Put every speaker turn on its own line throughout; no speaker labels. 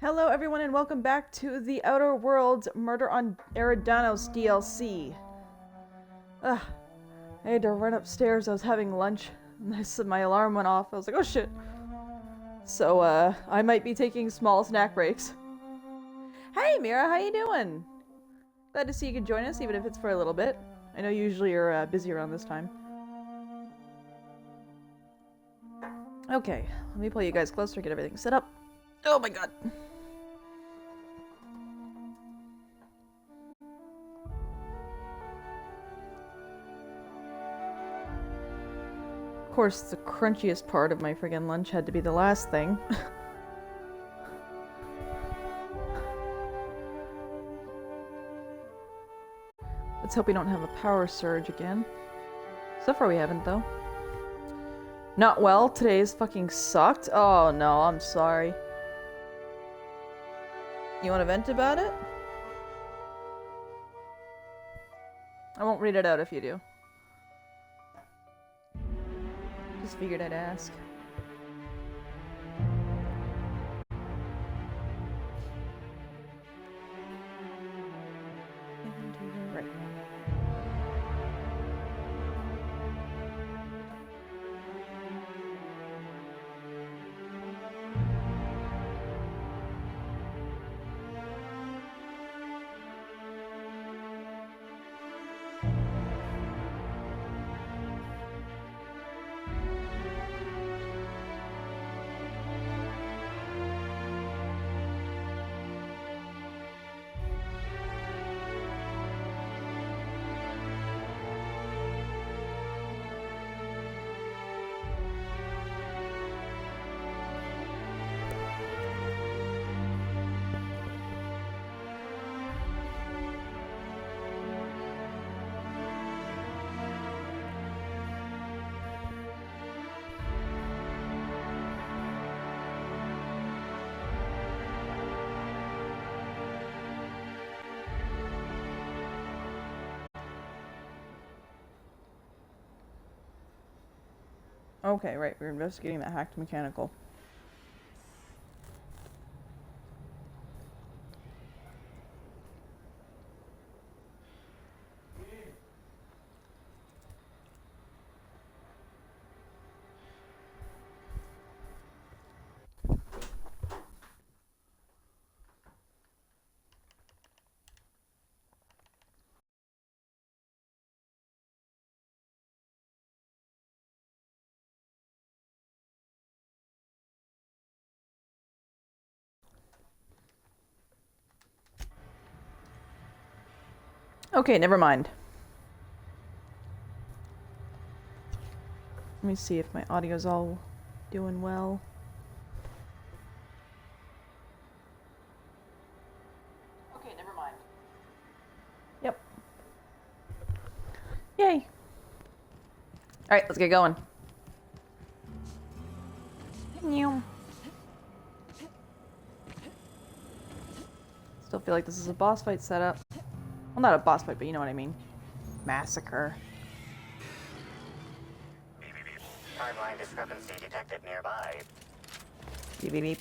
Hello everyone and welcome back to the Outer Worlds Murder on Eridanos DLC. I had to run upstairs, I was having lunch, and my alarm went off. I was like, oh shit. So, I might be taking small snack breaks. Hey Mira, how you doing? Glad to see you can join us, even if it's for a little bit. I know usually you're busy around this time. Okay, let me pull you guys closer, get everything set up. Oh my god. Of course, the crunchiest part of my friggin' lunch had to be the last thing. Let's hope we don't have a power surge again. So far we haven't, though. Not well. Today's fucking sucked. Oh no, I'm sorry. You want to vent about it? I won't read it out if you do. Just figured I'd ask. Right. Okay, right, we're investigating that hacked mechanical. Okay, never mind. Let me see if my audio's all doing well. Okay, never mind. Yep. Yay. Alright, let's get going. Still feel like this is a boss fight setup. Well, not a boss fight, but you know what I mean. Massacre.
Beep, beep, beep. Timeline discrepancy detected nearby.
Beep, beep, beep.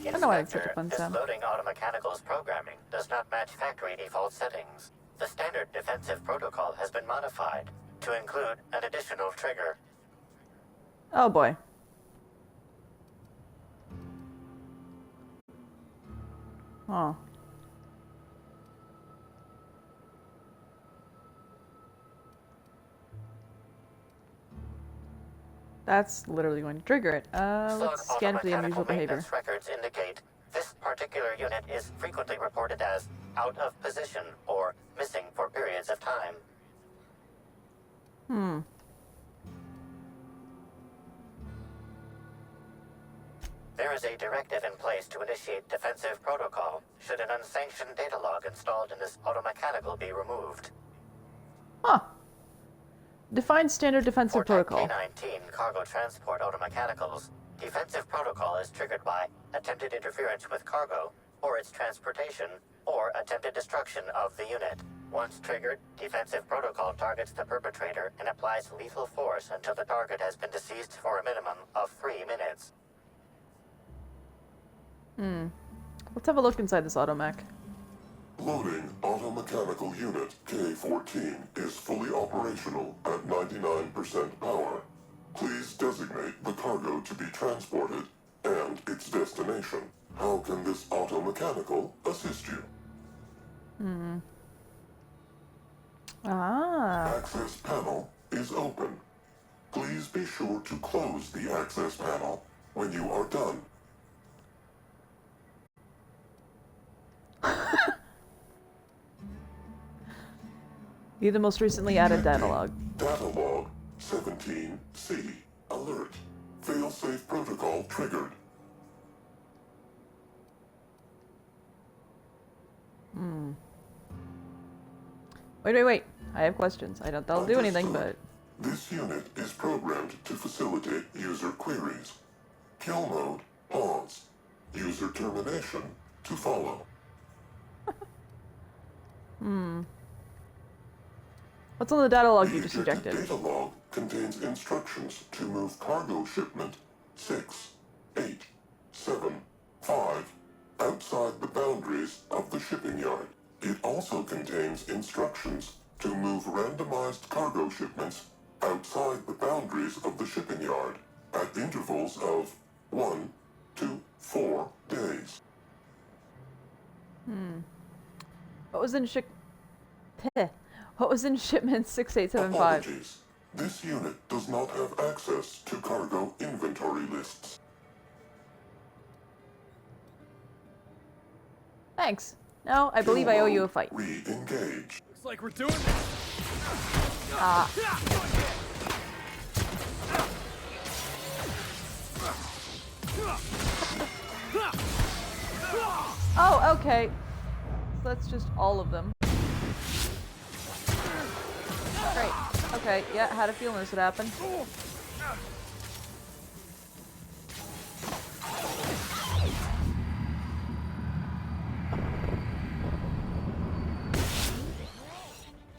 I don't know why it's such a fun
This
sound.
loading automechanicals programming does not match factory default settings. The standard defensive protocol has been modified to include an additional trigger.
Oh boy. Oh. That's literally going to trigger it. Let's scan for the unusual behavior.
Records indicate this particular unit is frequently reported as out of position or missing for periods of time. There is a directive in place to initiate defensive protocol should an unsanctioned data log installed in this automechanical be removed.
Huh. Define standard defensive protocol.
K-19 cargo transport automechanicals. Defensive protocol is triggered by attempted interference with cargo, or its transportation, or attempted destruction of the unit. Once triggered, defensive protocol targets the perpetrator and applies lethal force until the target has been deceased for a minimum of 3 minutes.
Let's have a look inside this automech.
Loading automechanical unit K-14 is fully operational at 99% power. Please designate the cargo to be transported and its destination. How can this automechanical assist you?
Ah.
Access panel is open. Please be sure to close the access panel when you are done.
View the most recently added data log.
Data log 17C. Alert. Failsafe protocol triggered.
Wait. I have questions. I don't think I'll do anything, but...
This unit is programmed to facilitate user queries. Kill mode, pause. User termination, to follow.
What's on the data log you just
ejected
ejected?
data log contains instructions to move cargo shipment 6, 8, 7, 5 outside the boundaries of the shipping yard. It also contains instructions to move randomized cargo shipments outside the boundaries of the shipping yard at intervals of 1 to 4 days.
What was in What was in shipment 6875?
Apologies. This unit does not have access to cargo inventory lists.
Thanks. Now, I believe I owe you a fight.
Re-engage.
Looks like we're doing this.
Ah. Oh, okay. So that's just all of them. Great. Okay, yeah, had a feeling this would happen.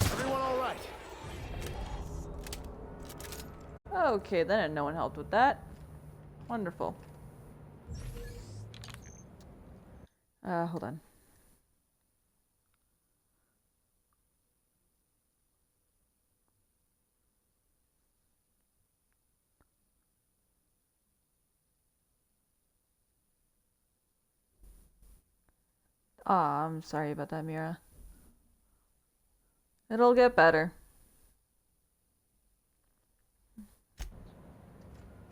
Everyone all right?
Okay, then no one helped with that. Wonderful. Hold on. Aw, I'm sorry about that, Mira. It'll get better.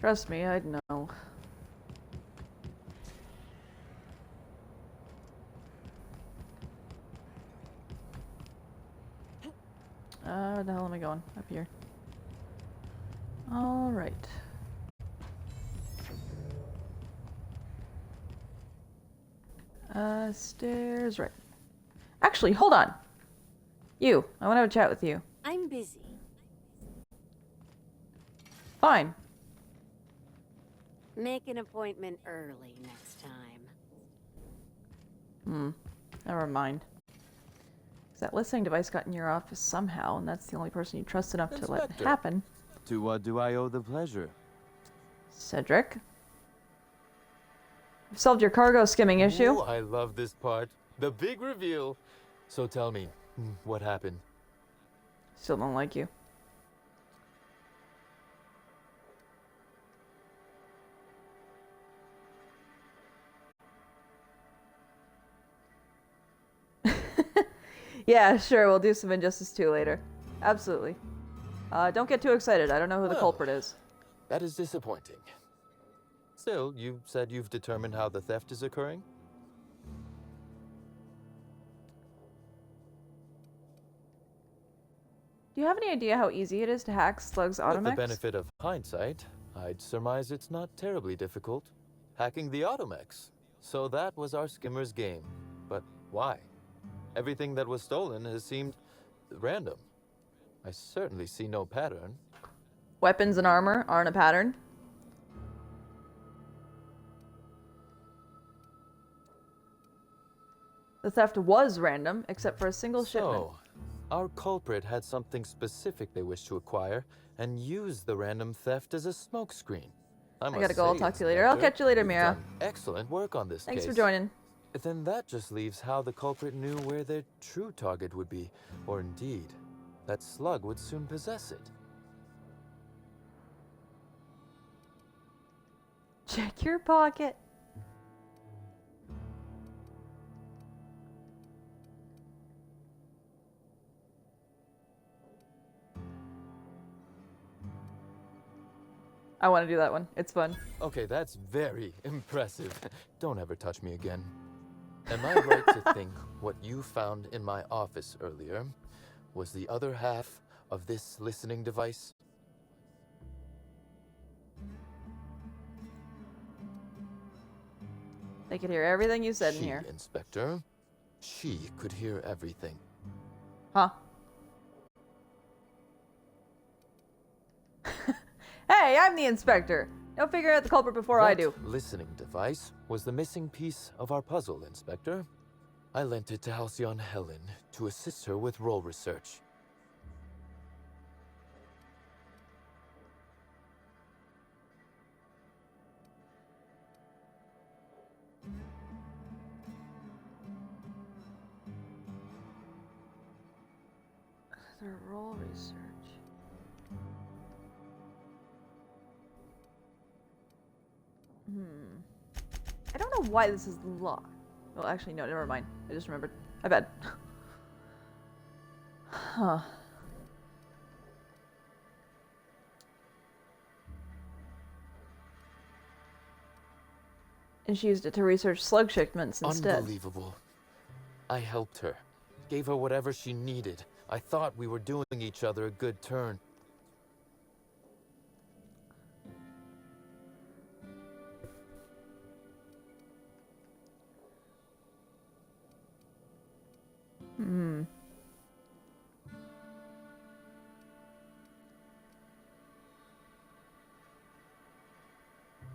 Trust me, I'd know. Where the hell am I going? Up here. Alright. Stairs, right. Actually, hold on. You, I want to have a chat with you.
I'm busy.
Fine.
Make an appointment early next time.
Never mind. 'Cause that listening device got in your office somehow, and that's the only person you trust enough to let it
Inspector.
happen.
To what do I owe the pleasure?
Cedric. You've solved your cargo skimming issue.
Ooh, I love this part. The big reveal. So tell me, what happened?
Still don't like you. Yeah, sure, we'll do some Injustice 2 later. Absolutely. Don't get too excited. I don't know who the
Well.
culprit is.
That is disappointing. Still, you said you've determined how the theft is occurring?
Do you have any idea how easy it is to hack Slug's
With the
automechs?
benefit of hindsight, I'd surmise it's not terribly difficult. Hacking the automechs. So that was our skimmer's game. But why? Everything that was stolen has seemed random. I certainly see no pattern.
Weapons and armor aren't a pattern. The theft was random, except for a single shipment.
So, our culprit had something specific they wished to acquire and used the random theft as a smokescreen.
I gotta go. I'll talk to you later. I'll
Inspector,
catch you later,
you've
Mira.
done excellent work on this
Thanks
case.
for joining.
Then that just leaves how the culprit knew where their true target would be, or indeed, that slug would soon possess it.
Check your pocket. I want to do that one. It's fun.
Okay, that's very impressive. Don't ever touch me again. Am I right to think what you found in my office earlier was the other half of this listening device?
They could hear everything you said in here.
Inspector. She could hear everything.
Huh? Hey, I'm the inspector. Don't figure out the culprit before I do.
That listening device was the missing piece of our puzzle, Inspector. I lent it to Halcyon Helen to assist her with role research.
The role research. I don't know why this is locked. Well, actually, no, never mind. I just remembered. I bet. Huh. And she used it to research slug shipments instead.
Unbelievable. I helped her. Gave her whatever she needed. I thought we were doing each other a good turn.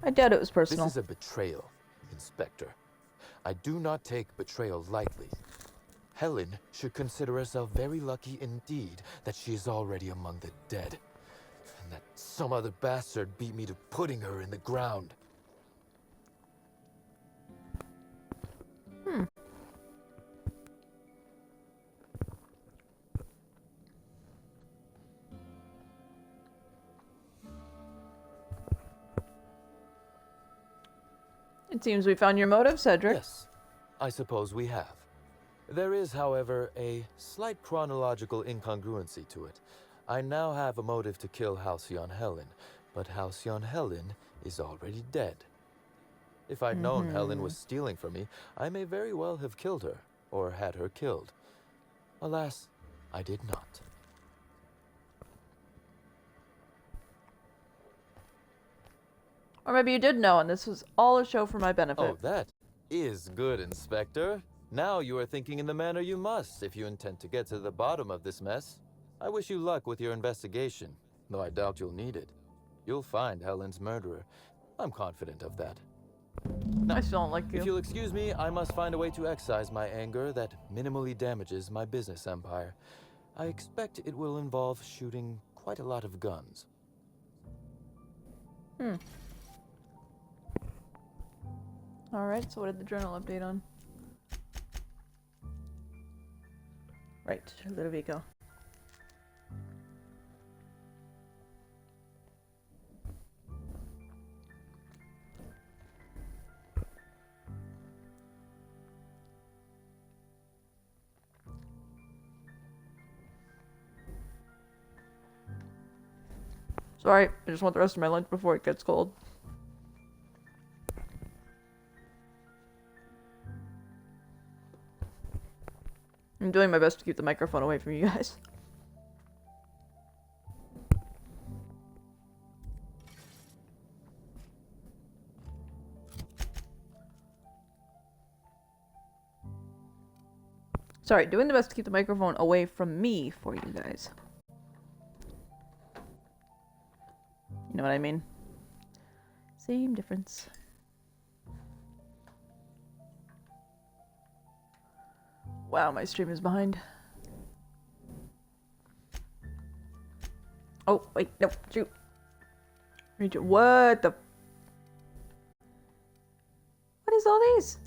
I doubt it was personal.
This is a betrayal, Inspector. I do not take betrayal lightly. Helen should consider herself very lucky indeed that she is already among the dead, and that some other bastard beat me to putting her in the ground.
It seems we found your motive, Cedric.
Yes, I suppose we have. There is, however, a slight chronological incongruency to it. I now have a motive to kill Halcyon Helen, but Halcyon Helen is already dead. If I'd known Helen was stealing from me, I may very well have killed her, or had her killed. Alas, I did not.
Or maybe you did know, and this was all a show for my benefit.
Oh, that is good, Inspector. Now you are thinking in the manner you must if you intend to get to the bottom of this mess. I wish you luck with your investigation, though I doubt you'll need it. You'll find Helen's murderer. I'm confident of that.
I still don't like you.
If you'll excuse me, I must find a way to excise my anger that minimally damages my business empire. I expect it will involve shooting quite a lot of guns.
Alright, so what did the journal update on? Right, Ludovico. Sorry, I just want the rest of my lunch before it gets cold. I'm doing my best to keep the microphone away from you guys. Sorry, doing the best to keep the microphone away from me for you guys. You know what I mean? Same difference. Wow, my stream is behind. Oh, wait, no, shoot. What the? is all these?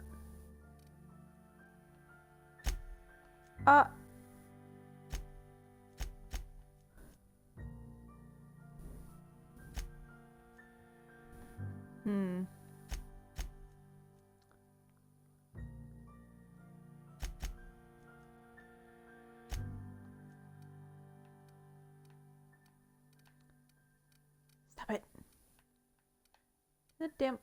Stop it. God damn.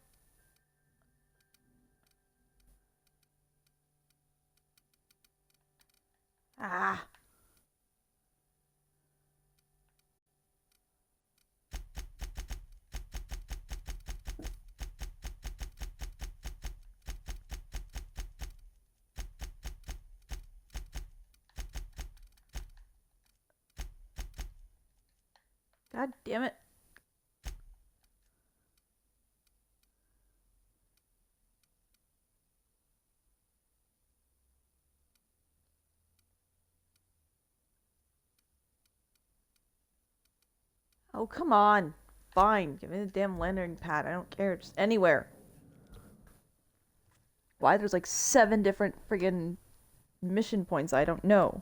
Ah. God damn it. Oh, come on. Fine. Give me the damn landing pad. I don't care. Just anywhere. Why there's like 7 different friggin' mission points? I don't know.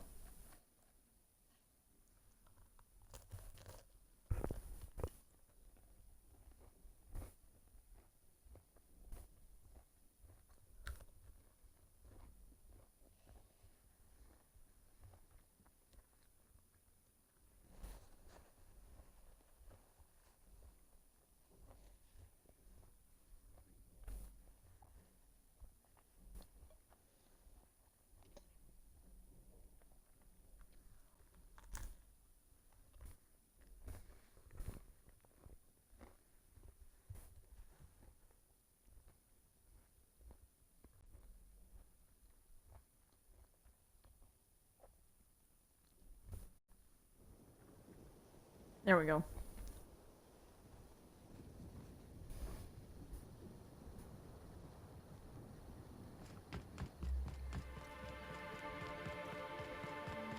There we go.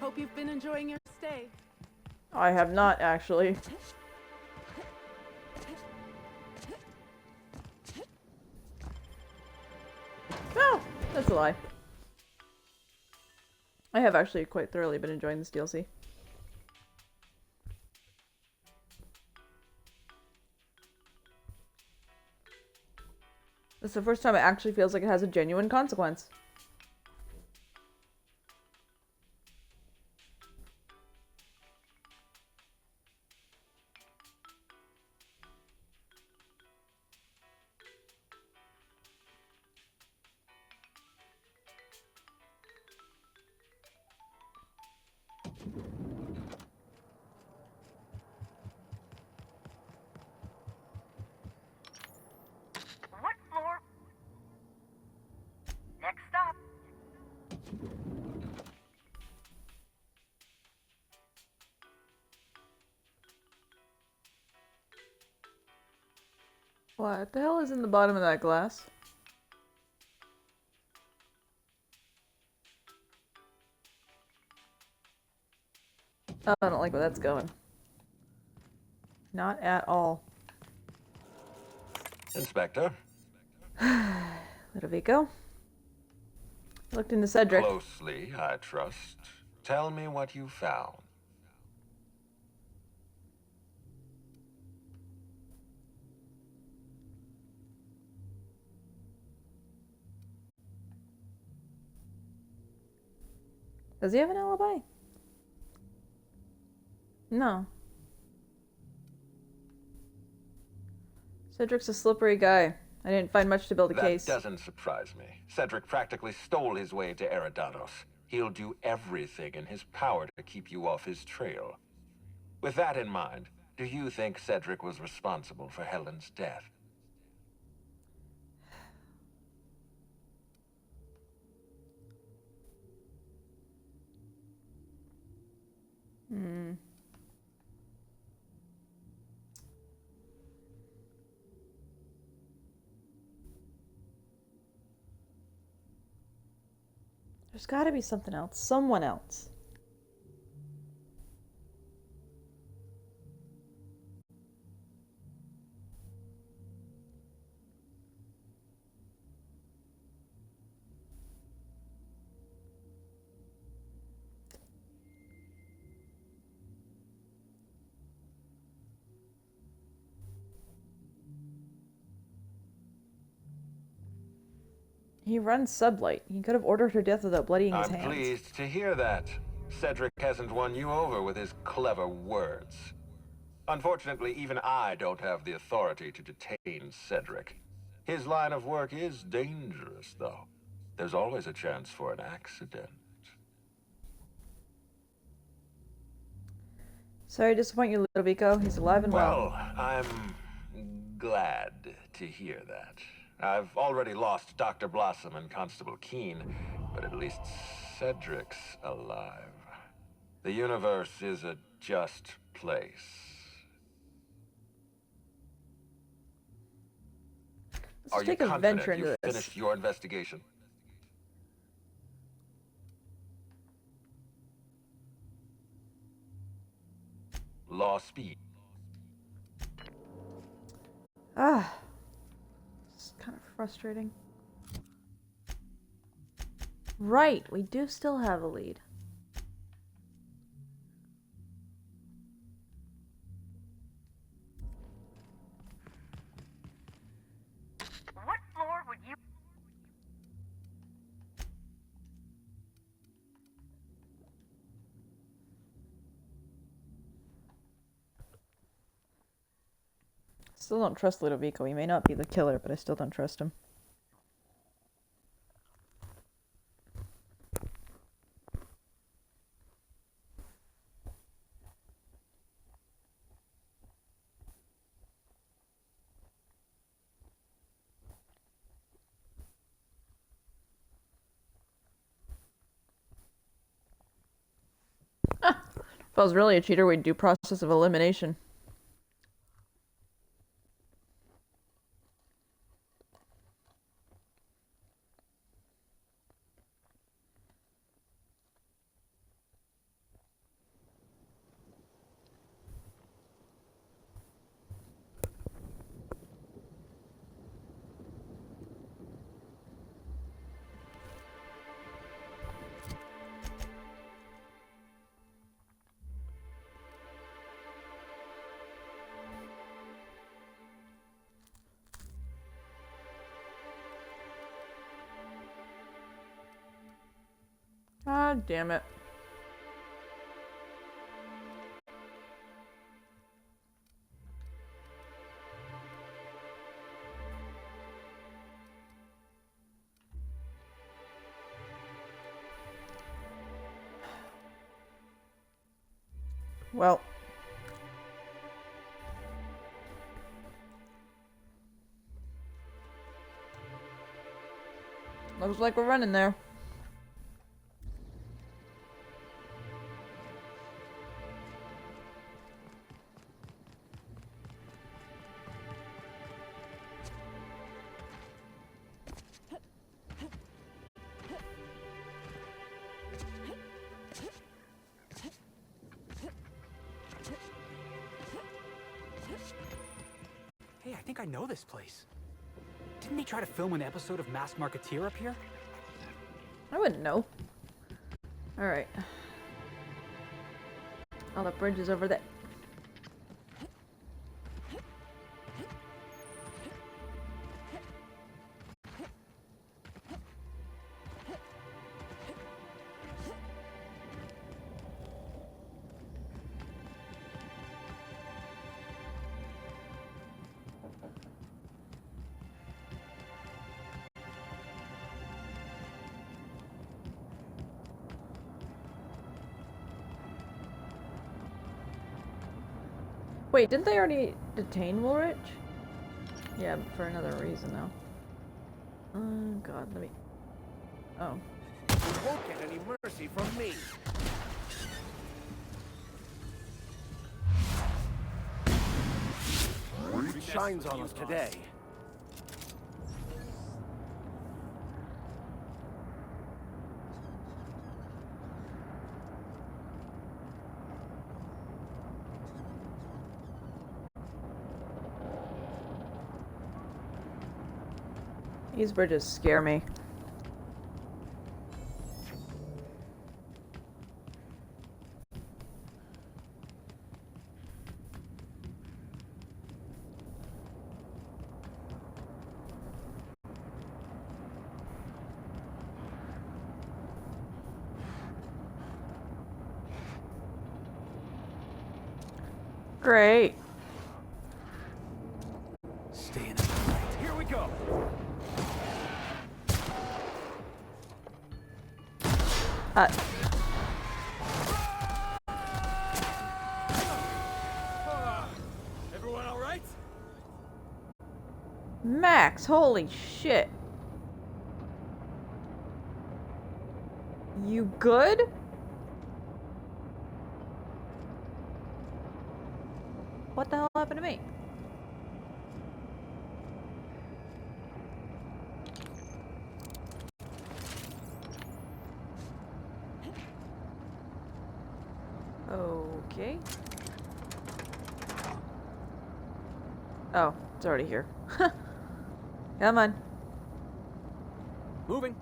Hope you've been enjoying your stay.
I have not, actually. No! That's a lie. I have actually quite thoroughly been enjoying this DLC. This is the first time it actually feels like it has a genuine consequence.
What floor? Next stop.
What the hell is in the bottom of that glass? Oh, I don't like where that's going. Not at all.
Inspector.
Ludovico? Looked into Cedric.
Closely, I trust. Tell me what you found.
Does he have an alibi? No. Cedric's a slippery guy. I didn't find much to build a case.
That doesn't surprise me. Cedric practically stole his way to Eridanos. He'll do everything in his power to keep you off his trail. With that in mind, do you think Cedric was responsible for Helen's death? There's gotta be something else. Someone else.
He runs Sublight. He could have ordered her death without bloodying his
I'm
hands.
pleased to hear that. Cedric hasn't won you over with his clever words. Unfortunately, even I don't have the authority to detain Cedric. His line of work is dangerous, though. There's always a chance for an accident.
Sorry to disappoint you, Ludovico. He's alive and well.
Well, I'm glad to hear that. I've already lost Dr. Blossom and Constable Keene, but at least Cedric's alive. The universe is a just place.
Let's
Are
just
you
take a venture
confident
into
you've
this.
finished your investigation? Law speed.
Ah. It's kind of frustrating. Right, we do still have a lead.
What floor would you...
Still don't trust Ludovico. He may not be the killer, but I still don't trust him. If I was really a cheater, we'd do process of elimination. Ah, damn it. Well. Looks like we're running there.
Hey, I think I know this place. Didn't they try to film an episode of Masked Marketeer up here?
I wouldn't know. Alright. Oh, the bridge is over there. Wait, didn't they already detain Woolrich? Yeah, but for another reason though. Oh god, let me... Oh.
You won't get any mercy from me. It shines on us today.
These bridges scare me. Great.
Stay in the light.
Here we go. Everyone all right?
Max, holy shit. You good? What the hell happened to me? Okay. Oh, it's already here. Come on.
Moving.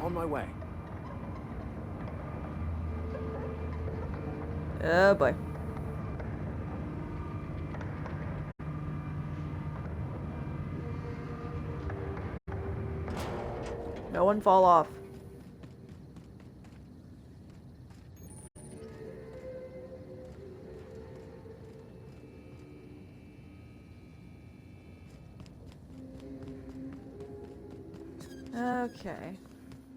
On my way.
Oh boy. No one fall off. Okay.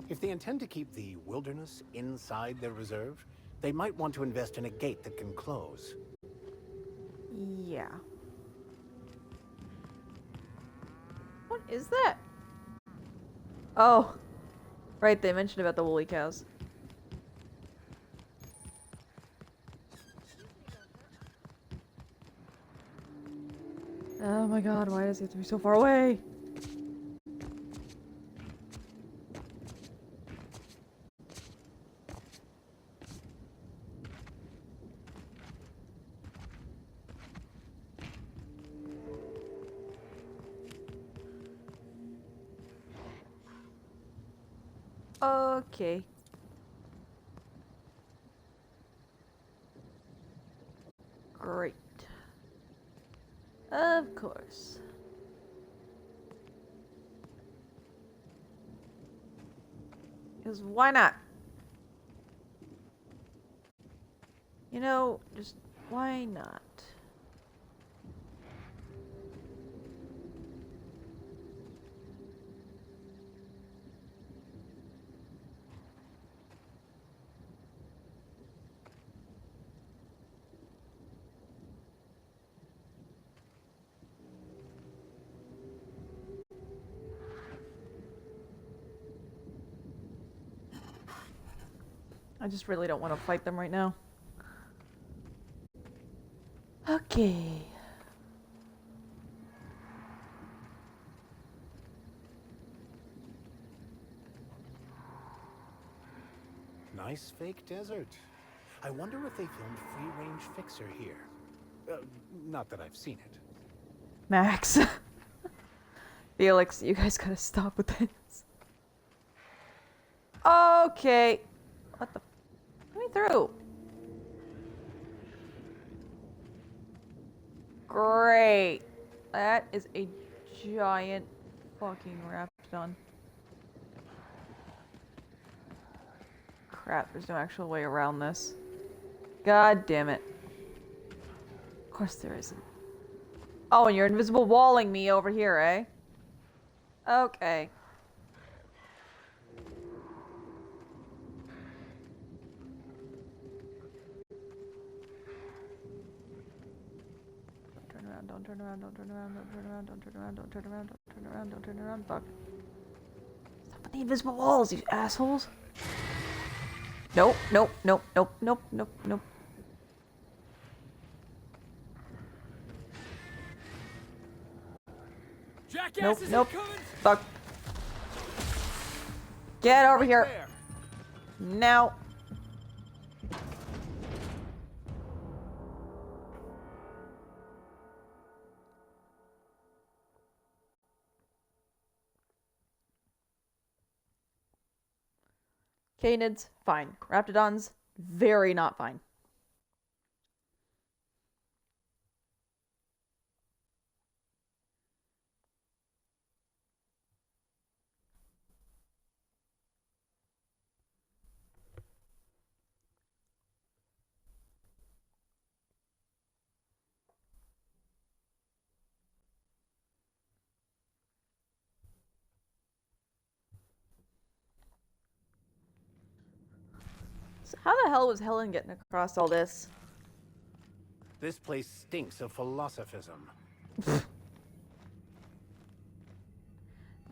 If they intend to keep the wilderness inside their reserve, they might want to invest in a gate that can close.
Yeah. What is that? Oh. Right, they mentioned about the woolly cows. Oh my god, why does he have to be so far away? Okay. Great. Of course. Because why not? You know, just why not? I just really don't want to fight them right now. Okay.
Nice fake desert. I wonder if they filmed Free Range Fixer here. Not that I've seen it.
Max. Felix, you guys gotta stop with this. Okay. What the? Let me through. Great. That is a giant fucking raptidon. Crap, there's no actual way around this. God damn it. Of course there isn't. Oh, and you're invisible walling me over here, eh? Okay. Don't turn around, don't turn around, don't turn around, don't turn around, don't turn around, don't turn around, don't turn around, fuck. Stop with the invisible walls, you assholes. Nope, nope, nope, nope, nope, nope, nope. Nope, nope. Fuck. Get over here. Now. Canids, fine. Raptidons, very not fine. How the hell was Helen getting across all this?
This place stinks of philosophism.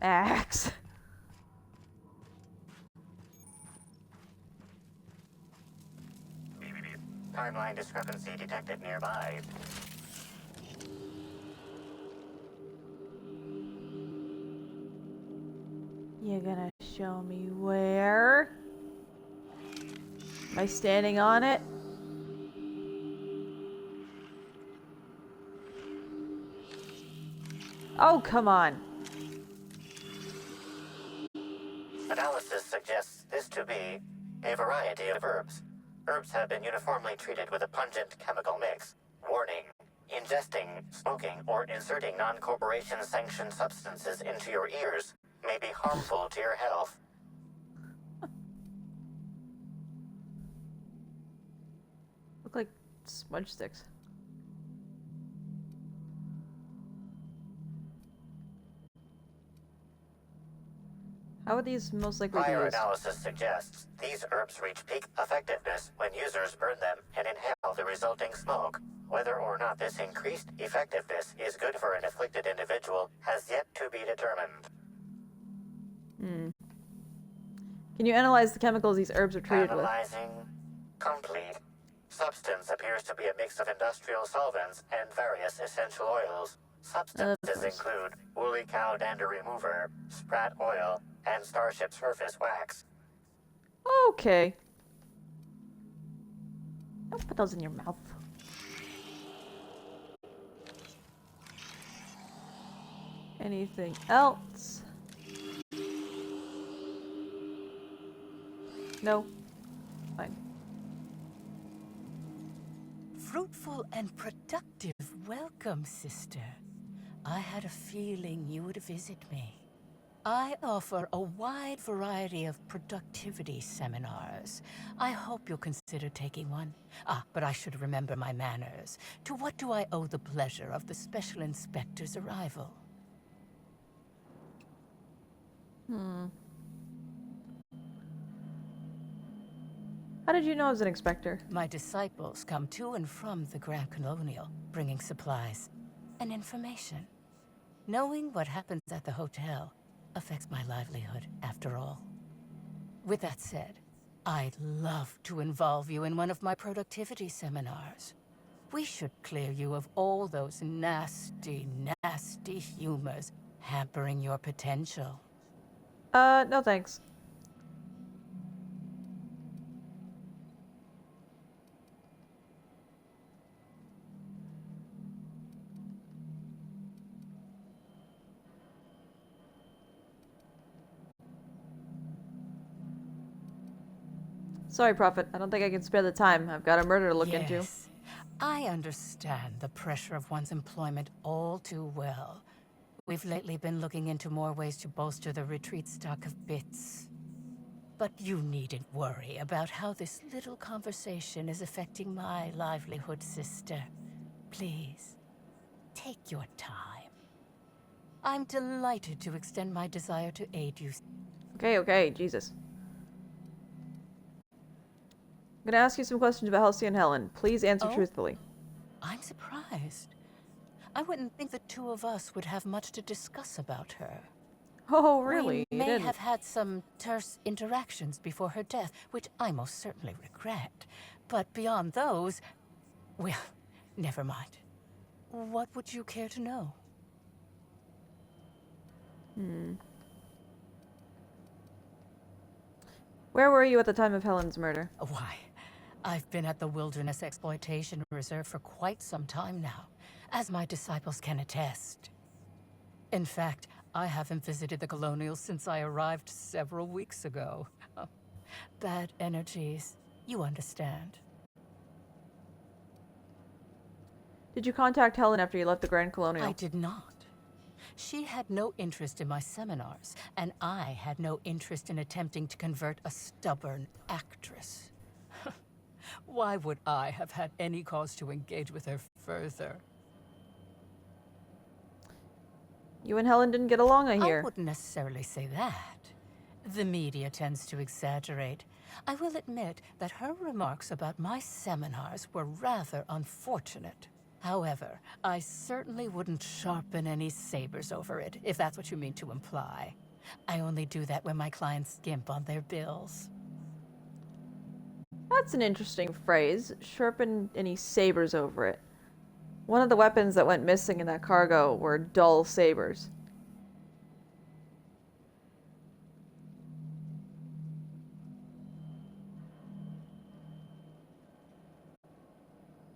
Axe.
Timeline discrepancy detected nearby.
You gonna show me where? Am I standing on it? Oh, come on.
Analysis suggests this to be a variety of herbs. Herbs have been uniformly treated with a pungent chemical mix. Warning: ingesting, smoking, or inserting non-corporation sanctioned substances into your ears may be harmful to your health.
Look like smudge sticks. How would these most likely be
Prior
used?
analysis suggests these herbs reach peak effectiveness when users burn them and inhale the resulting smoke. Whether or not this increased effectiveness is good for an afflicted individual has yet to be determined.
Can you analyze the chemicals these herbs are treated with?
Analyzing complete. Substance appears to be a mix of industrial solvents and various essential oils. Substances include woolly cow dander remover, sprat oil, and starship surface wax.
Okay. Don't put those in your mouth. Anything else? No. Fine.
Fruitful and productive welcome, sister. I had a feeling you would visit me. I offer a wide variety of productivity seminars. I hope you'll consider taking one. But I should remember my manners. To what do I owe the pleasure of the Special Inspector's arrival?
How did you know I was an inspector?
My disciples come to and from the Grand Colonial, bringing supplies and information. Knowing what happens at the hotel affects my livelihood, after all. With that said, I'd love to involve you in one of my productivity seminars. We should clear you of all those nasty, nasty humors hampering your potential.
No thanks. Sorry, Prophet. I don't think I can spare the time. I've got a murder to look into.
Yes, I understand the pressure of one's employment all too well. We've lately been looking into more ways to bolster the retreat stock of bits. But you needn't worry about how this little conversation is affecting my livelihood, sister. Please, take your time. I'm delighted to extend my desire to aid you.
Okay, Jesus. I'm gonna ask you some questions about Halcyon and Helen. Please answer truthfully.
I'm surprised. I wouldn't think the two of us would have much to discuss about her.
Oh, really?
We may have had some terse interactions before her death, which I most certainly regret. But beyond those, well, never mind. What would you care to know?
Where were you at the time of Helen's murder?
Why, I've been at the Wilderness Exploitation Reserve for quite some time now, as my disciples can attest. In fact, I haven't visited the Colonials since I arrived several weeks ago. Bad energies, you understand.
Did you contact Helen after you left the Grand Colonial?
I did not. She had no interest in my seminars, and I had no interest in attempting to convert a stubborn actress. Why would I have had any cause to engage with her further?
You and Helen didn't get along, I hear.
I wouldn't necessarily say that. The media tends to exaggerate. I will admit that her remarks about my seminars were rather unfortunate. However, I certainly wouldn't sharpen any sabers over it, if that's what you mean to imply. I only do that when my clients skimp on their bills.
That's an interesting phrase. Sharpen any sabers over it. One of the weapons that went missing in that cargo were dull sabers.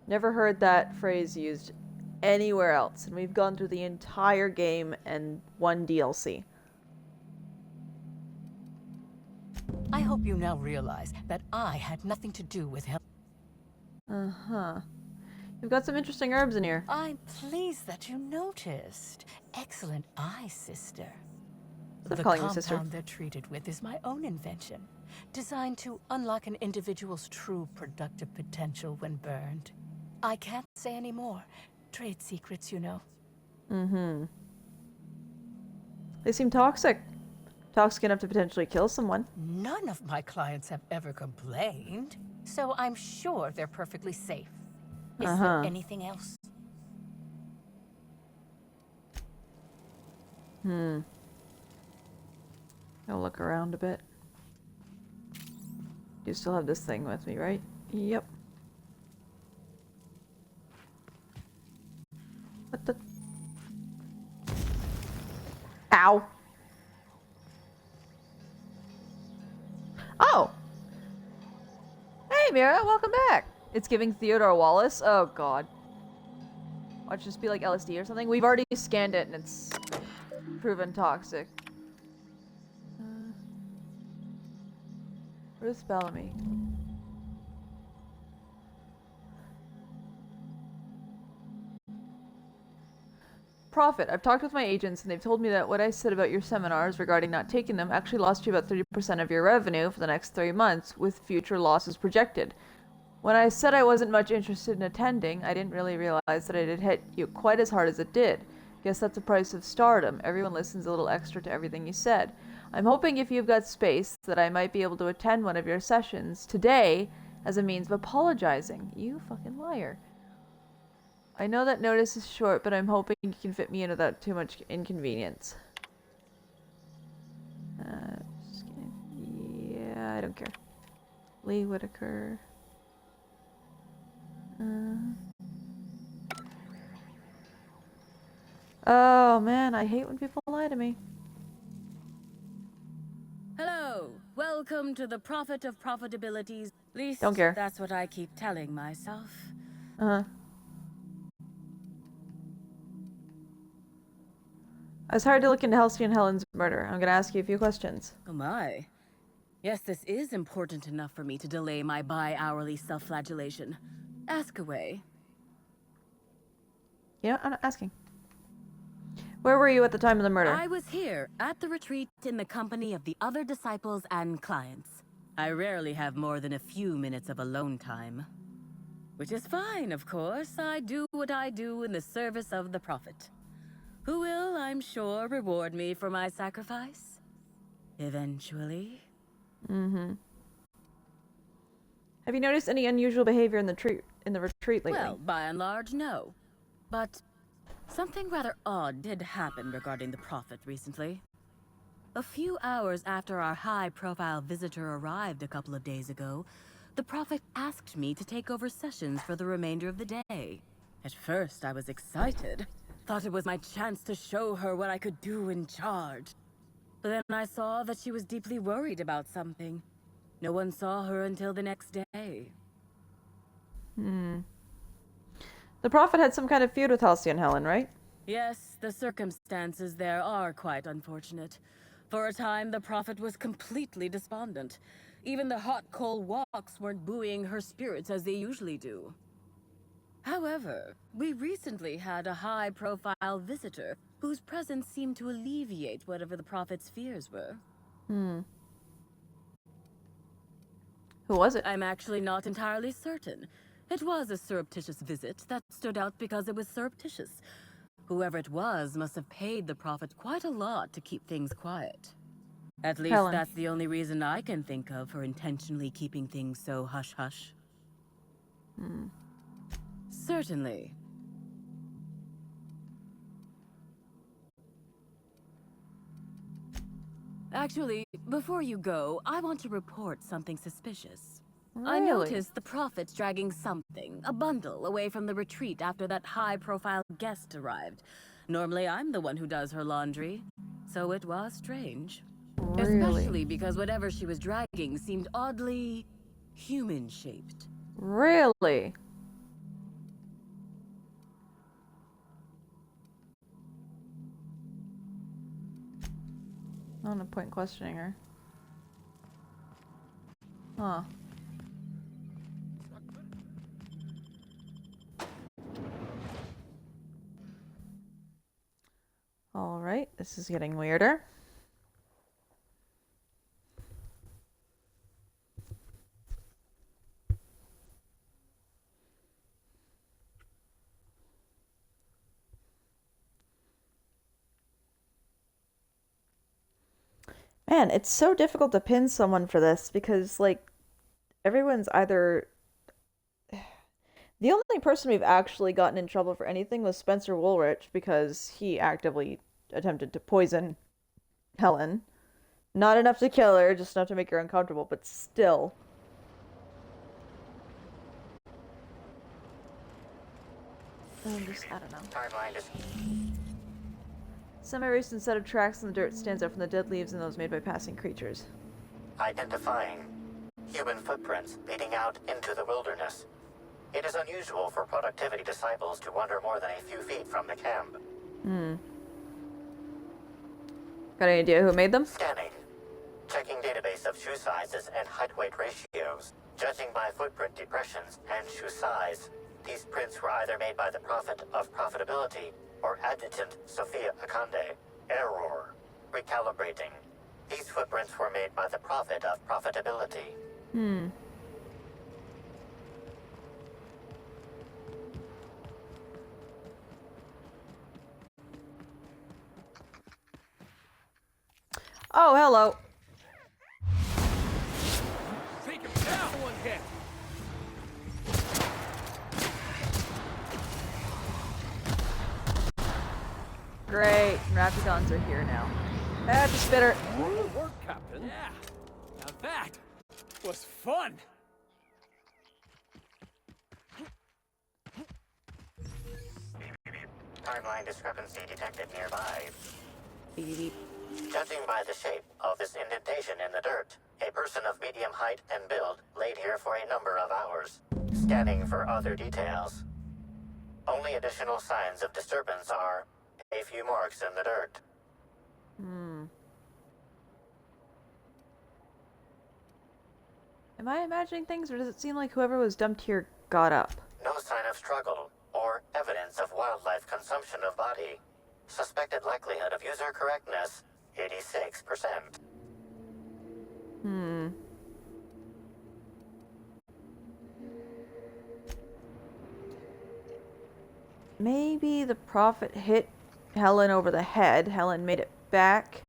Never heard that phrase used anywhere else, and we've gone through the entire game and one DLC.
I hope you now realize that I had nothing to do with him.
Uh-huh. You've got some interesting herbs in here.
I'm pleased that you noticed. Excellent eye, sister.
Stop
The
calling you sister.
compound they're treated with is my own invention, designed to unlock an individual's true productive potential when burned. I can't say any more. Trade secrets, you know.
Mm-hmm. They seem toxic. Toxic enough to potentially kill someone.
None of my clients have ever complained, so I'm sure they're perfectly safe. Is there anything else?
I'll look around a bit. You still have this thing with me, right? Yep. What the? Ow! Oh! Hey, Mira, welcome back! It's giving Theodore Wallace? Oh, God. Watch this be like LSD or something? We've already scanned it and it's proven toxic. Ruth Bellamy. Prophet, I've talked with my agents and they've told me that what I said about your seminars regarding not taking them actually lost you about 30% of your revenue for the next 3 months, with future losses projected. When I said I wasn't much interested in attending, I didn't really realize that it had hit you quite as hard as it did. Guess that's the price of stardom. Everyone listens a little extra to everything you said. I'm hoping if you've got space that I might be able to attend one of your sessions today as a means of apologizing. You fucking liar. I know that notice is short, but I'm hoping you can fit me in without too much inconvenience. Yeah, I don't care. Lee Whitaker. Oh man, I hate when people lie to me.
Hello, welcome to the Prophet of Profitabilities. At least
Don't care.
that's what I keep telling myself.
I was hired to look into Halcyon Helen's murder. I'm gonna ask you a few questions.
Oh my. Yes, this is important enough for me to delay my bi-hourly self-flagellation. Ask away.
Yeah, I'm not asking. Where were you at the time of the murder?
I was here, at the retreat, in the company of the other disciples and clients. I rarely have more than a few minutes of alone time. Which is fine, of course. I do what I do in the service of the Prophet, who will, I'm sure, reward me for my sacrifice. Eventually.
Have you noticed any unusual behavior in the retreat lately?
Well, by and large, no. But something rather odd did happen regarding the Prophet recently. A few hours after our high-profile visitor arrived a couple of days ago, the Prophet asked me to take over sessions for the remainder of the day. At first, I was excited. Thought it was my chance to show her what I could do in charge. But then I saw that she was deeply worried about something. No one saw her until the next day.
The Prophet had some kind of feud with Halcyon Helen, right?
Yes, the circumstances there are quite unfortunate. For a time, the Prophet was completely despondent. Even the hot coal walks weren't buoying her spirits as they usually do. However, we recently had a high-profile visitor whose presence seemed to alleviate whatever the Prophet's fears were.
Who was it?
I'm actually not entirely certain. It was a surreptitious visit that stood out because it was surreptitious. Whoever it was must have paid the Prophet quite a lot to keep things quiet. At least
Helen.
that's the only reason I can think of for intentionally keeping things so hush-hush. Certainly. Actually, before you go, I want to report something suspicious. I
Really?
noticed the Prophet's dragging something, a bundle, away from the retreat after that high-profile guest arrived. Normally, I'm the one who does her laundry, so it was strange.
Really?
Especially because whatever she was dragging seemed oddly human-shaped.
Really? No point questioning her. Huh. Alright, this is getting weirder. Man, it's so difficult to pin someone for this because, like, everyone's either... The only person we've actually gotten in trouble for anything was Spencer Woolrich because he actively attempted to poison Helen. Not enough to kill her, just enough to make her uncomfortable, but still. I don't know.
Timeline is
Semi-recent set of tracks in the dirt stands out from the dead leaves and those made by passing creatures.
identifying human footprints leading out into the wilderness. It is unusual for productivity disciples to wander more than a few feet from the camp.
Got any idea who made them?
Scanning. Checking database of shoe sizes and height-weight ratios. Judging by footprint depressions and shoe size, these prints were either made by the Prophet of Profitability or Adjutant Sophia Akande. Error. Recalibrating. These footprints were made by the Prophet of Profitability.
Oh, hello.
Take him down! One hit!
Great. Raptidons are here now. Happy spitter.
Good work, Captain. Yeah. Now that was fun.
Timeline discrepancy detected nearby.
Beep.
Judging by the shape of this indentation in the dirt, a person of medium height and build laid here for a number of hours. Scanning for other details. Only additional signs of disturbance are a few marks in the dirt.
Am I imagining things, or does it seem like whoever was dumped here got up?
No sign of struggle or evidence of wildlife consumption of body. Suspected likelihood of user correctness, 86%.
Maybe the Prophet hit Helen over the head. Helen made it back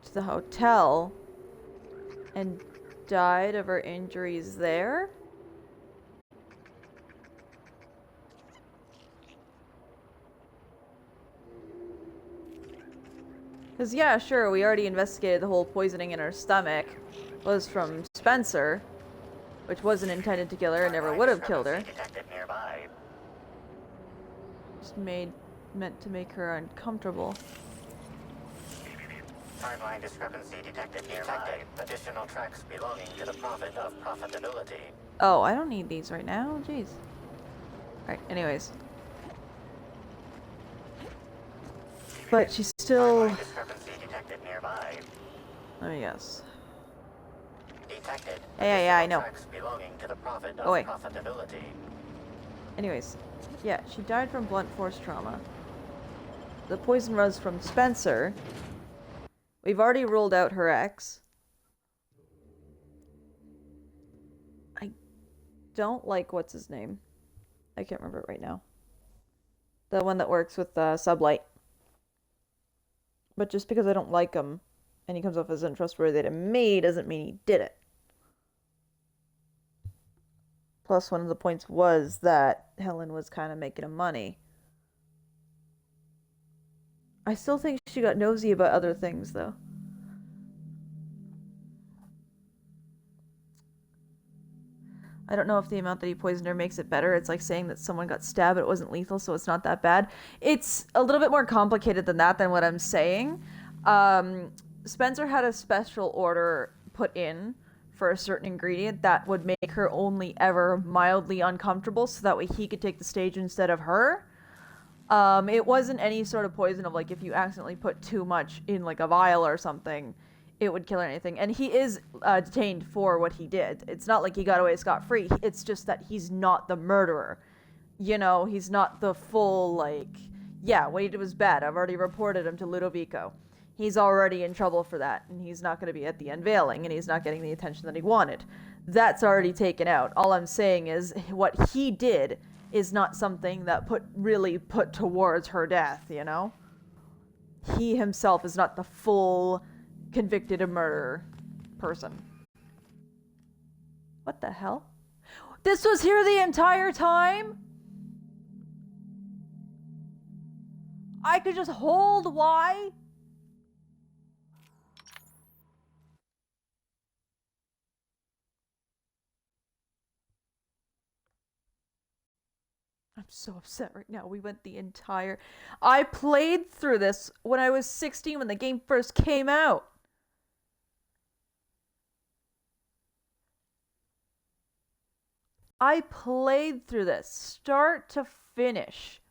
to the hotel and died of her injuries there? Because, yeah, sure, we already investigated the whole poisoning in her stomach was from Spencer, which wasn't intended to kill her and never would have killed her.
Detected nearby.
Just meant to make her uncomfortable.
Timeline discrepancy detected nearby. Additional tracks belonging to the Prophet of Profitability.
Oh, I don't need these right now. Jeez. Alright, anyways. But she's still...
Timeline discrepancy detected nearby.
Let me guess.
Detected.
Yeah, I know.
Tracks belonging to the Prophet of
Oh, wait.
Profitability.
Anyways. Yeah, she died from blunt force trauma. The poison was from Spencer. We've already ruled out her ex. I don't like what's his name. I can't remember it right now. The one that works with Sublight. But just because I don't like him and he comes off as untrustworthy to me doesn't mean he did it. Plus, one of the points was that Helen was kind of making him money. I still think she got nosy about other things, though. I don't know if the amount that he poisoned her makes it better. It's like saying that someone got stabbed, but it wasn't lethal, so it's not that bad. It's a little bit more complicated than that, than what I'm saying. Spencer had a special order put in for a certain ingredient that would make her only ever mildly uncomfortable, so that way he could take the stage instead of her. It wasn't any sort of poison of like if you accidentally put too much in like a vial or something, it would kill her or anything. And he is detained for what he did. It's not like he got away scot-free. It's just that he's not the murderer. You know, he's not the full like, yeah, what he did was bad. I've already reported him to Ludovico. He's already in trouble for that, and he's not going to be at the unveiling, and he's not getting the attention that he wanted. That's already taken out. All I'm saying is what he did is not something that really put towards her death, you know? He himself is not the full convicted of murder person. What the hell? This was here the entire time? I could just hold Y? I'm so upset right now. We went the entire... I played through this when I was 16 when the game first came out. I played through this start to finish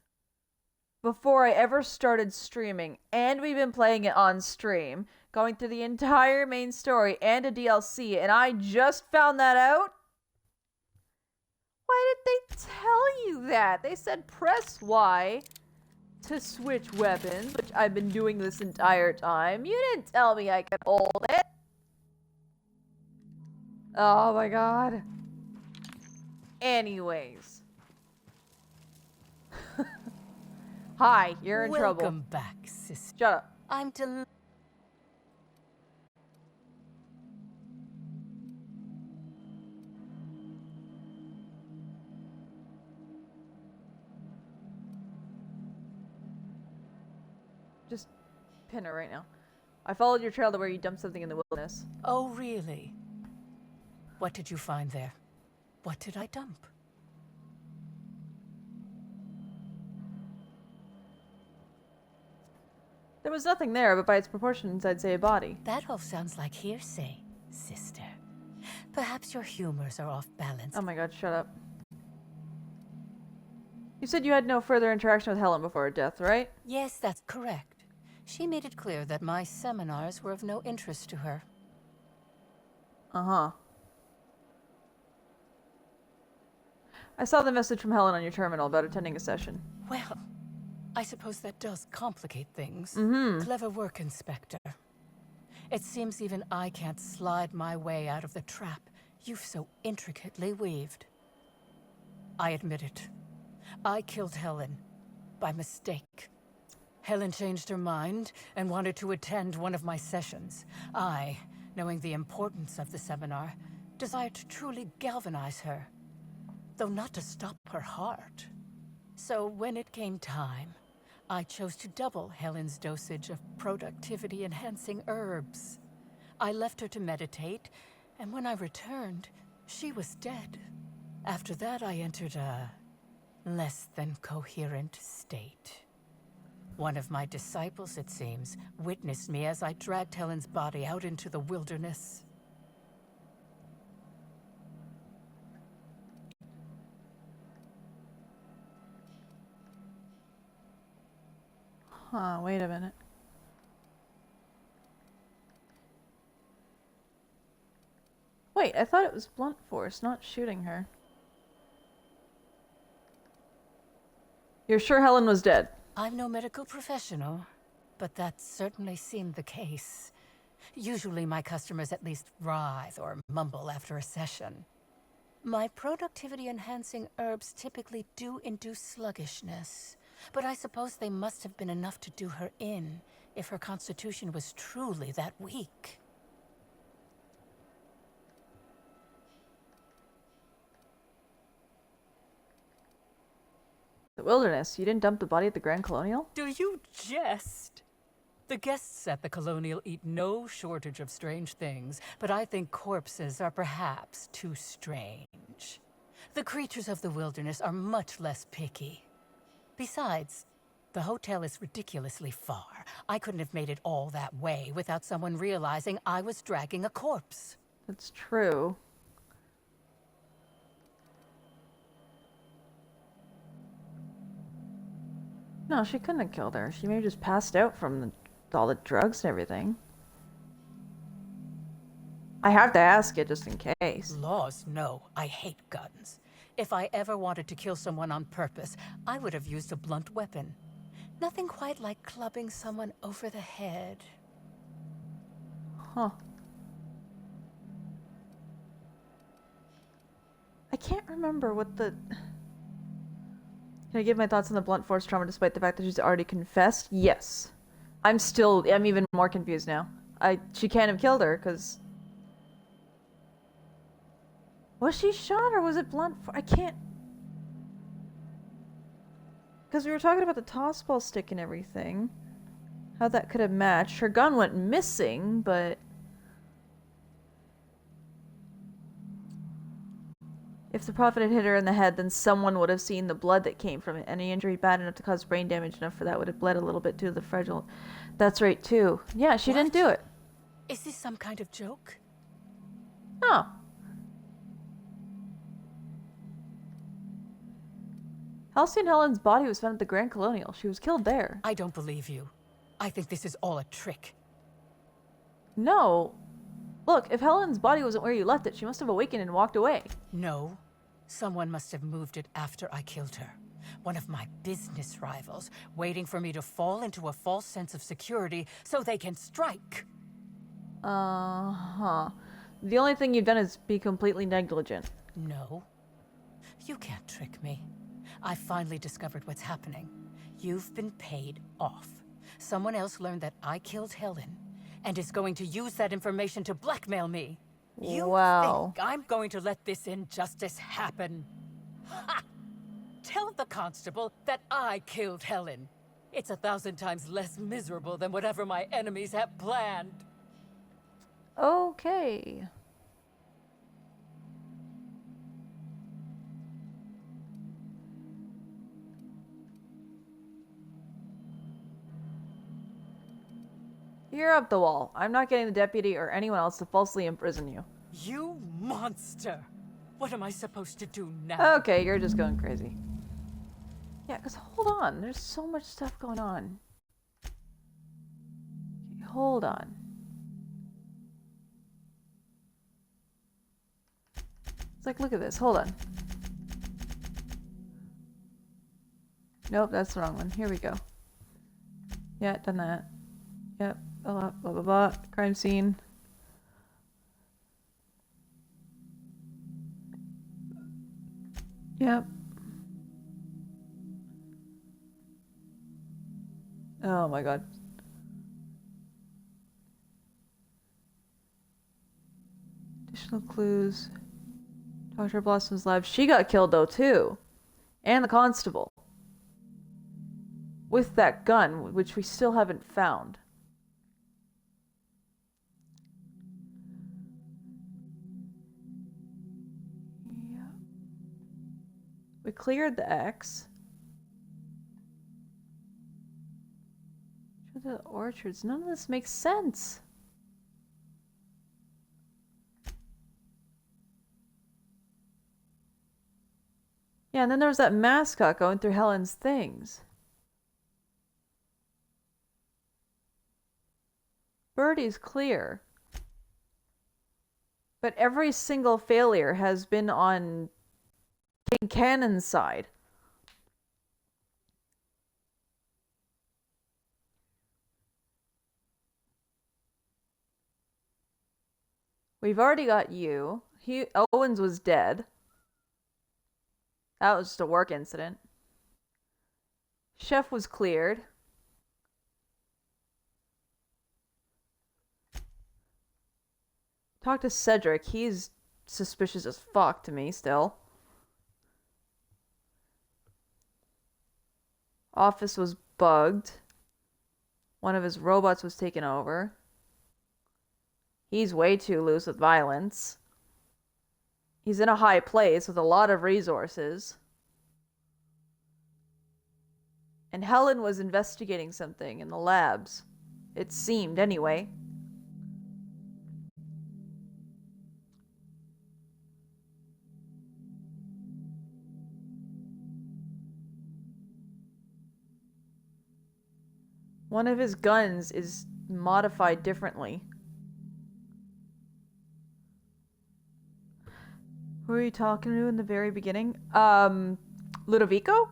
before I ever started streaming, and we've been playing it on stream, going through the entire main story and a DLC, and I just found that out? Why did they tell you that? They said press Y to switch weapons, which I've been doing this entire time. You didn't tell me I could hold it. Oh my god. Anyways. Hi, you're in trouble.
Welcome back, sister.
Shut up.
I'm delighted.
Just pin her right now. I followed your trail to where you dumped something in the wilderness.
Oh, really? What did you find there? What did I dump?
There was nothing there, but by its proportions, I'd say a body.
That all sounds like hearsay, sister. Perhaps your humors are off balance.
Oh my god, shut up. You said you had no further interaction with Helen before her death, right?
Yes, that's correct. She made it clear that my seminars were of no interest to her.
Uh-huh. I saw the message from Helen on your terminal about attending a session.
Well, I suppose that does complicate things.
Mm-hmm.
Clever work, Inspector. It seems even I can't slide my way out of the trap you've so intricately weaved. I admit it. I killed Helen by mistake. Helen changed her mind and wanted to attend one of my sessions. I, knowing the importance of the seminar, desired to truly galvanize her, though not to stop her heart. So when it came time, I chose to double Helen's dosage of productivity-enhancing herbs. I left her to meditate, and when I returned, she was dead. After that, I entered a less than coherent state. One of my disciples, it seems, witnessed me as I dragged Helen's body out into the wilderness.
Huh, wait a minute. Wait, I thought it was blunt force, not shooting her. You're sure Helen was dead?
I'm no medical professional, but that certainly seemed the case. Usually my customers at least writhe or mumble after a session. My productivity-enhancing herbs typically do induce sluggishness, but I suppose they must have been enough to do her in, if her constitution was truly that weak.
The wilderness. You didn't dump the body at the Grand Colonial?
Do you jest? The guests at the Colonial eat no shortage of strange things, but I think corpses are perhaps too strange. The creatures of the wilderness are much less picky. Besides, the hotel is ridiculously far. I couldn't have made it all that way without someone realizing I was dragging a corpse.
That's true. No, she couldn't have killed her. She may have just passed out from all the drugs and everything. I have to ask it just in case.
Laws, no. I hate guns. If I ever wanted to kill someone on purpose, I would have used a blunt weapon. Nothing quite like clubbing someone over the head.
Huh. I can't remember what the... Can I give my thoughts on the blunt force trauma despite the fact that she's already confessed? Yes. I'm even more confused now. She can't have killed her, because... Was she shot, or was it blunt force? I can't... Because we were talking about the toss ball stick and everything. How that could have matched. Her gun went missing, but... If the prophet had hit her in the head, then someone would have seen the blood that came from it. Any injury bad enough to cause brain damage enough for that would have bled a little bit to the fragile. That's right, too. Yeah, she didn't do it.
Is this some kind of joke?
No. Halcyon Helen's body was found at the Grand Colonial. She was killed there.
I don't believe you. I think this is all a trick.
No. Look, if Helen's body wasn't where you left it, she must have awakened and walked away.
No. Someone must have moved it after I killed her. One of my business rivals, waiting for me to fall into a false sense of security so they can strike.
Uh-huh. The only thing you've done is be completely negligent.
No. You can't trick me. I finally discovered what's happening. You've been paid off. Someone else learned that I killed Helen and is going to use that information to blackmail me. You think I'm going to let this injustice happen? Ha! Tell the constable that I killed Helen. It's 1,000 times less miserable than whatever my enemies have planned.
Okay. You're up the wall. I'm not getting the deputy or anyone else to falsely imprison you.
You monster! What am I supposed to do now?
Okay, you're just going crazy. Yeah, because hold on. There's so much stuff going on. Okay, hold on. It's like, look at this. Hold on. Nope, that's the wrong one. Here we go. Yeah, done that. Yep. Blah, blah, blah, blah. Crime scene. Yep. Oh my god. Additional clues. Dr. Blossom's lab. She got killed though too. And the constable. With that gun, which we still haven't found. Yeah. We cleared the X. The orchards. None of this makes sense. Yeah, and then there was that mascot going through Helen's things. Birdie's clear. But every single failure has been on King Cannon's side. We've already got you. Owens was dead. That was just a work incident. Chef was cleared. Talk to Cedric. He's suspicious as fuck to me still. Office was bugged. One of his robots was taken over. He's way too loose with violence. He's in a high place with a lot of resources. And Helen was investigating something in the labs. It seemed, anyway. One of his guns is modified differently. Who are you talking to in the very beginning? Ludovico?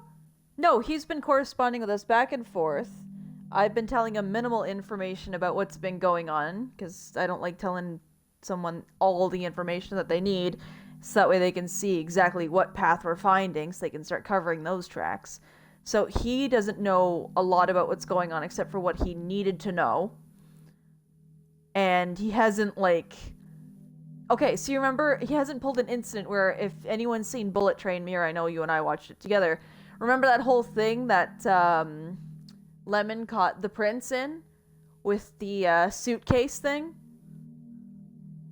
No, he's been corresponding with us back and forth. I've been telling him minimal information about what's been going on, because I don't like telling someone all the information that they need, so that way they can see exactly what path we're finding, so they can start covering those tracks. So he doesn't know a lot about what's going on, except for what he needed to know. And he hasn't, like... Okay, so you remember, he hasn't pulled an incident where, if anyone's seen Bullet Train Mirror, I know you and I watched it together. Remember that whole thing that Lemon caught the prince in? With the suitcase thing?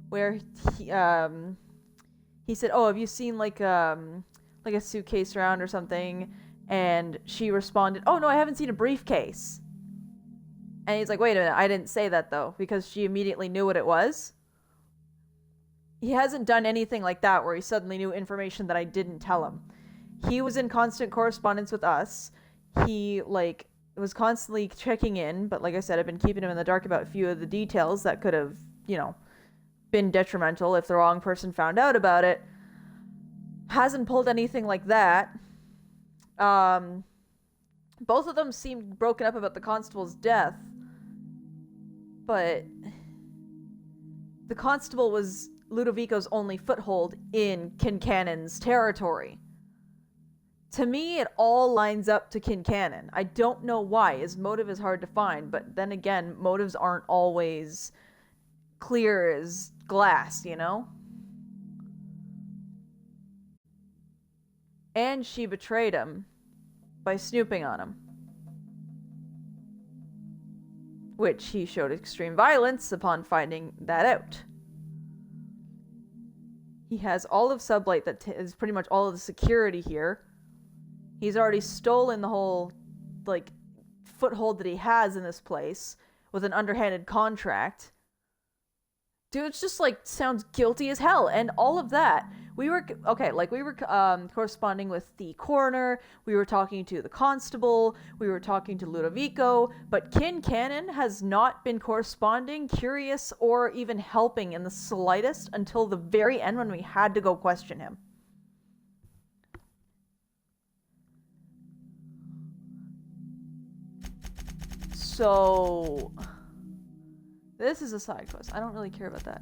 Where he said, oh, have you seen like a suitcase around or something? And she responded, oh no, I haven't seen a briefcase. And he's like, wait a minute, I didn't say that though, because she immediately knew what it was. He hasn't done anything like that where he suddenly knew information that I didn't tell him. He was in constant correspondence with us. He, like, was constantly checking in, but like I said, I've been keeping him in the dark about a few of the details that could have, you know, been detrimental if the wrong person found out about it. Hasn't pulled anything like that. Both of them seemed broken up about the constable's death, but the constable was Ludovico's only foothold in Kincannon's territory. To me, it all lines up to Kincannon. I don't know why. His motive is hard to find, but then again, motives aren't always clear as glass, you know? And she betrayed him by snooping on him. Which he showed extreme violence upon finding that out. He has all of Sublight that is pretty much all of the security here. He's already stolen the whole, like, foothold that he has in this place with an underhanded contract. Dude, it's just, like, sounds guilty as hell. And all of that, we were corresponding with the coroner, we were talking to the constable, we were talking to Ludovico, but Kincannon has not been corresponding, curious, or even helping in the slightest until the very end when we had to go question him. So, this is a side quest. I don't really care about that.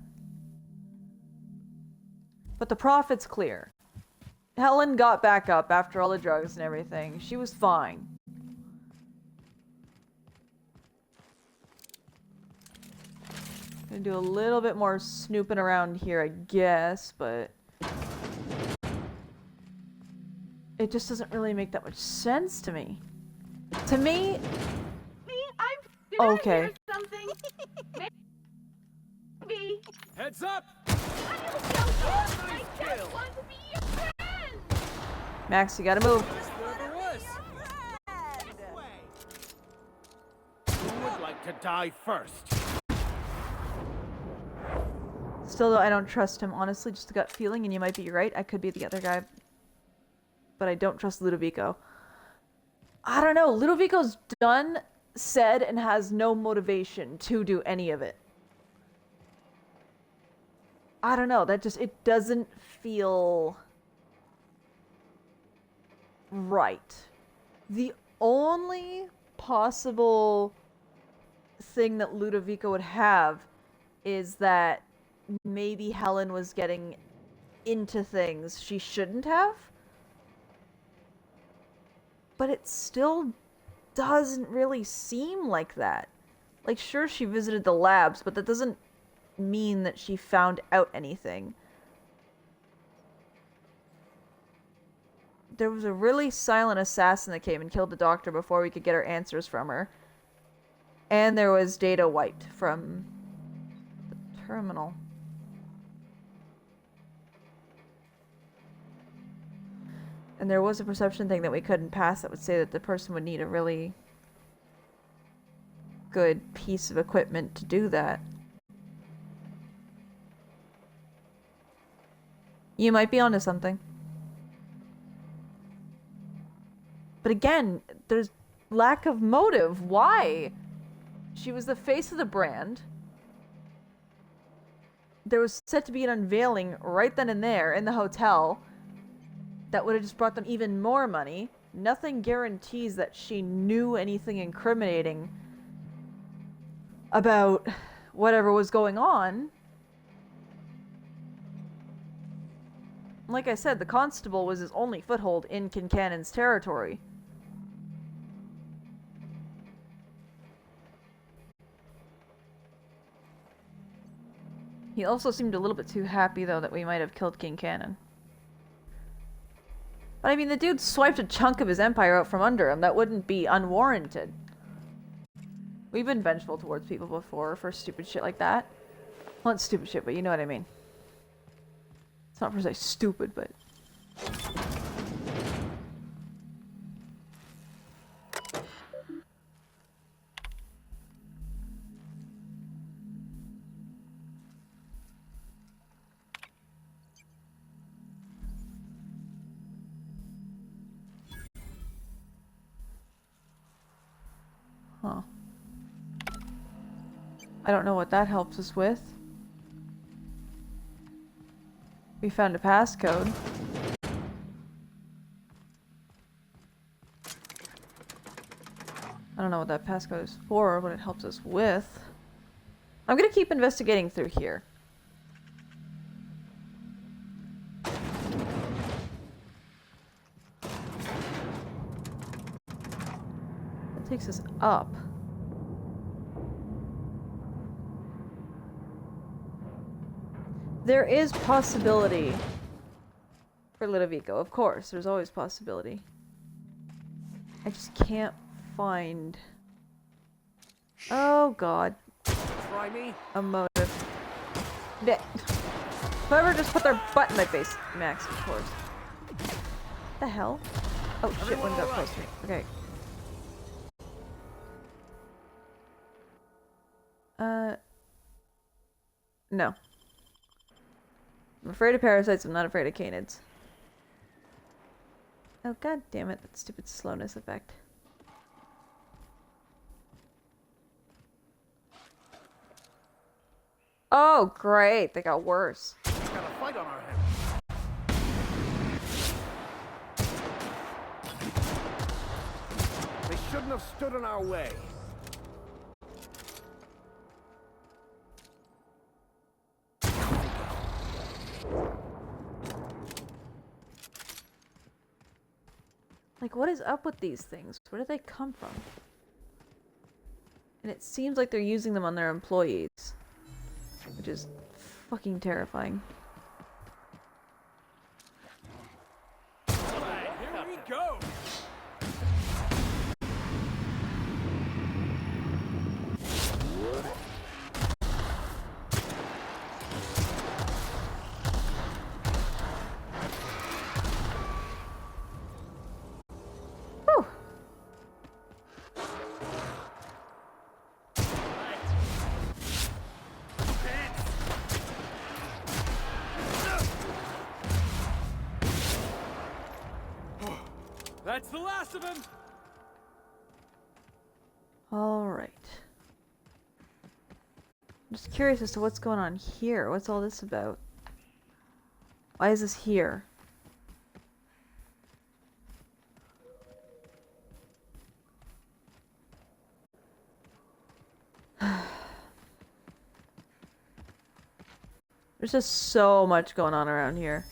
But the profit's clear. Helen got back up after all the drugs and everything. She was fine. Gonna do a little bit more snooping around here, I guess, but it just doesn't really make that much sense to me. To me, okay.
I hear something? Maybe.
Heads up!
I just want to be your friend!
Max, you gotta move.
Who would like to die first?
Still though, I don't trust him, honestly, just a gut feeling, and you might be right, I could be the other guy. But I don't trust Ludovico. I don't know, Ludovico's done, said, and has no motivation to do any of it. I don't know, that just, it doesn't feel right. The only possible thing that Ludovico would have is that maybe Helen was getting into things she shouldn't have. But it still doesn't really seem like that. Like, sure, she visited the labs, but that doesn't mean that she found out anything. There was a really silent assassin that came and killed the doctor before we could get our answers from her. And there was data wiped from the terminal. And there was a perception thing that we couldn't pass that would say that the person would need a really good piece of equipment to do that. You might be onto something. But again, there's lack of motive. Why? She was the face of the brand. There was set to be an unveiling right then and there in the hotel that would have just brought them even more money. Nothing guarantees that she knew anything incriminating about whatever was going on. Like I said, the constable was his only foothold in Kincannon's territory. He also seemed a little bit too happy, though, that we might have killed King Cannon. But I mean, the dude swiped a chunk of his empire out from under him. That wouldn't be unwarranted. We've been vengeful towards people before for stupid shit like that. Well, not stupid shit, but you know what I mean. It's not per se stupid, but... Huh. I don't know what that helps us with. We found a passcode. I don't know what that passcode is for or what it helps us with. I'm gonna keep investigating through here. That takes us up. There is possibility for Ludovico, of course. There's always possibility. I just can't find... Oh god.
Try me?
A motive. Whoever just put their butt in my face. Max, of course. The hell? Oh shit, one got close to me. Okay. No. I'm afraid of parasites, I'm not afraid of canids. Oh god damn it, that stupid slowness effect. Oh great, they got worse.
Got a fight on our hands. They shouldn't have stood in our way.
Like, what is up with these things? Where did they come from? And it seems like they're using them on their employees. Which is fucking terrifying.
Alright, here we go!
Whew.
That's the last of him!
Alright. I'm just curious as to what's going on here. What's all this about? Why is this here? There's just so much going on around here.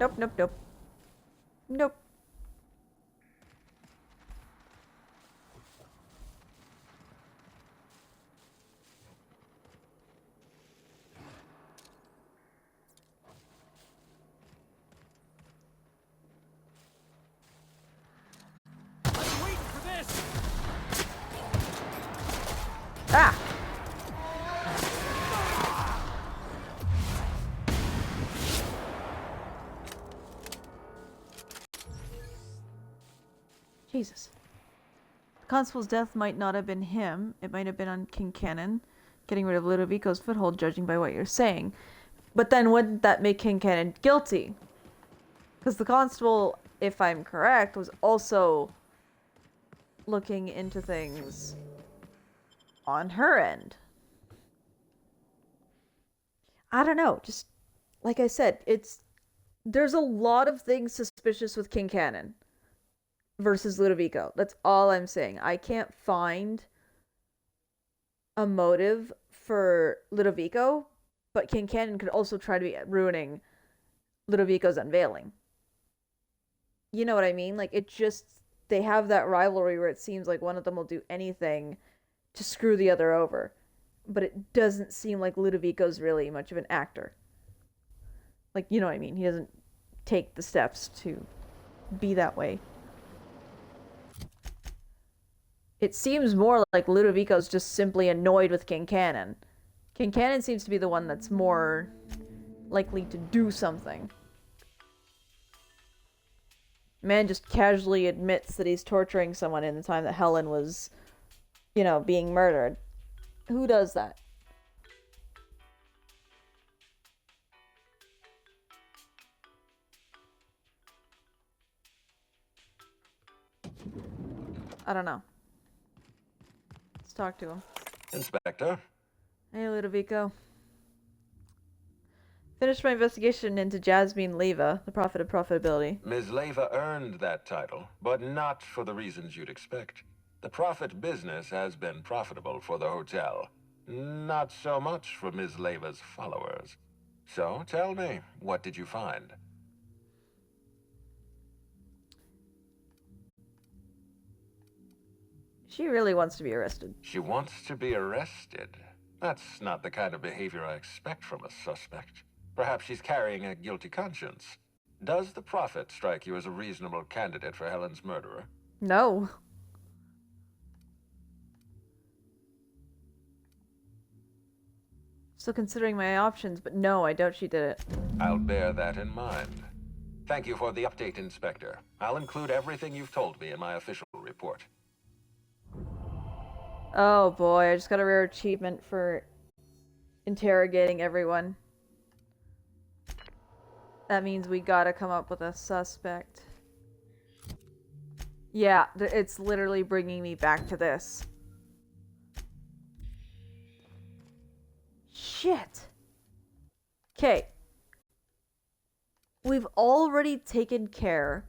Nope. Nope, nope, nope. Nope. Ah! Jesus. The constable's death might not have been him. It might have been on King Cannon, getting rid of Ludovico's foothold, judging by what you're saying. But then wouldn't that make King Cannon guilty? Because the constable, if I'm correct, was also looking into things on her end. I don't know. Just like I said, there's a lot of things suspicious with King Cannon versus Ludovico. That's all I'm saying. I can't find a motive for Ludovico, but King Cannon could also try to be ruining Ludovico's unveiling. You know what I mean? Like, they have that rivalry where it seems like one of them will do anything to screw the other over. But it doesn't seem like Ludovico's really much of an actor. Like, you know what I mean? He doesn't take the steps to be that way. It seems more like Ludovico's just simply annoyed with King Cannon. King Cannon seems to be the one that's more likely to do something. Man just casually admits that he's torturing someone in the time that Helen was, being murdered. Who does that? I don't know. Let's talk to him.
Inspector?
Hey, Ludovico. Finished my investigation into Jasmine Leva, the Prophet of Profitability.
Ms. Leva earned that title, but not for the reasons you'd expect. The Prophet business has been profitable for the hotel. Not so much for Ms. Leva's followers. So, tell me, what did you find?
She really wants to be arrested.
She wants to be arrested? That's not the kind of behavior I expect from a suspect. Perhaps she's carrying a guilty conscience. Does the Prophet strike you as a reasonable candidate for Helen's murderer?
No. Still considering my options, but no, I doubt she did it.
I'll bear that in mind. Thank you for the update, Inspector. I'll include everything you've told me in my official report.
Oh boy, I just got a rare achievement for interrogating everyone. That means we gotta come up with a suspect. Yeah, it's literally bringing me back to this. Shit. Okay. We've already taken care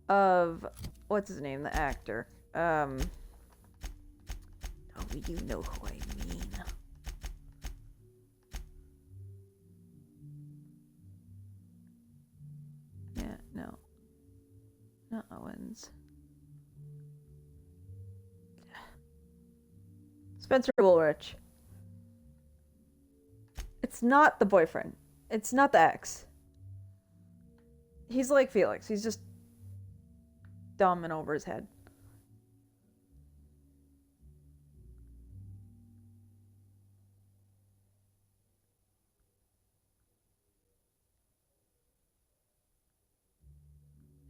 of... What's his name? The actor. Oh, you know who I mean. Yeah, no. Not Owens. Spencer Woolrich. It's not the boyfriend. It's not the ex. He's like Felix. He's just dumb and over his head.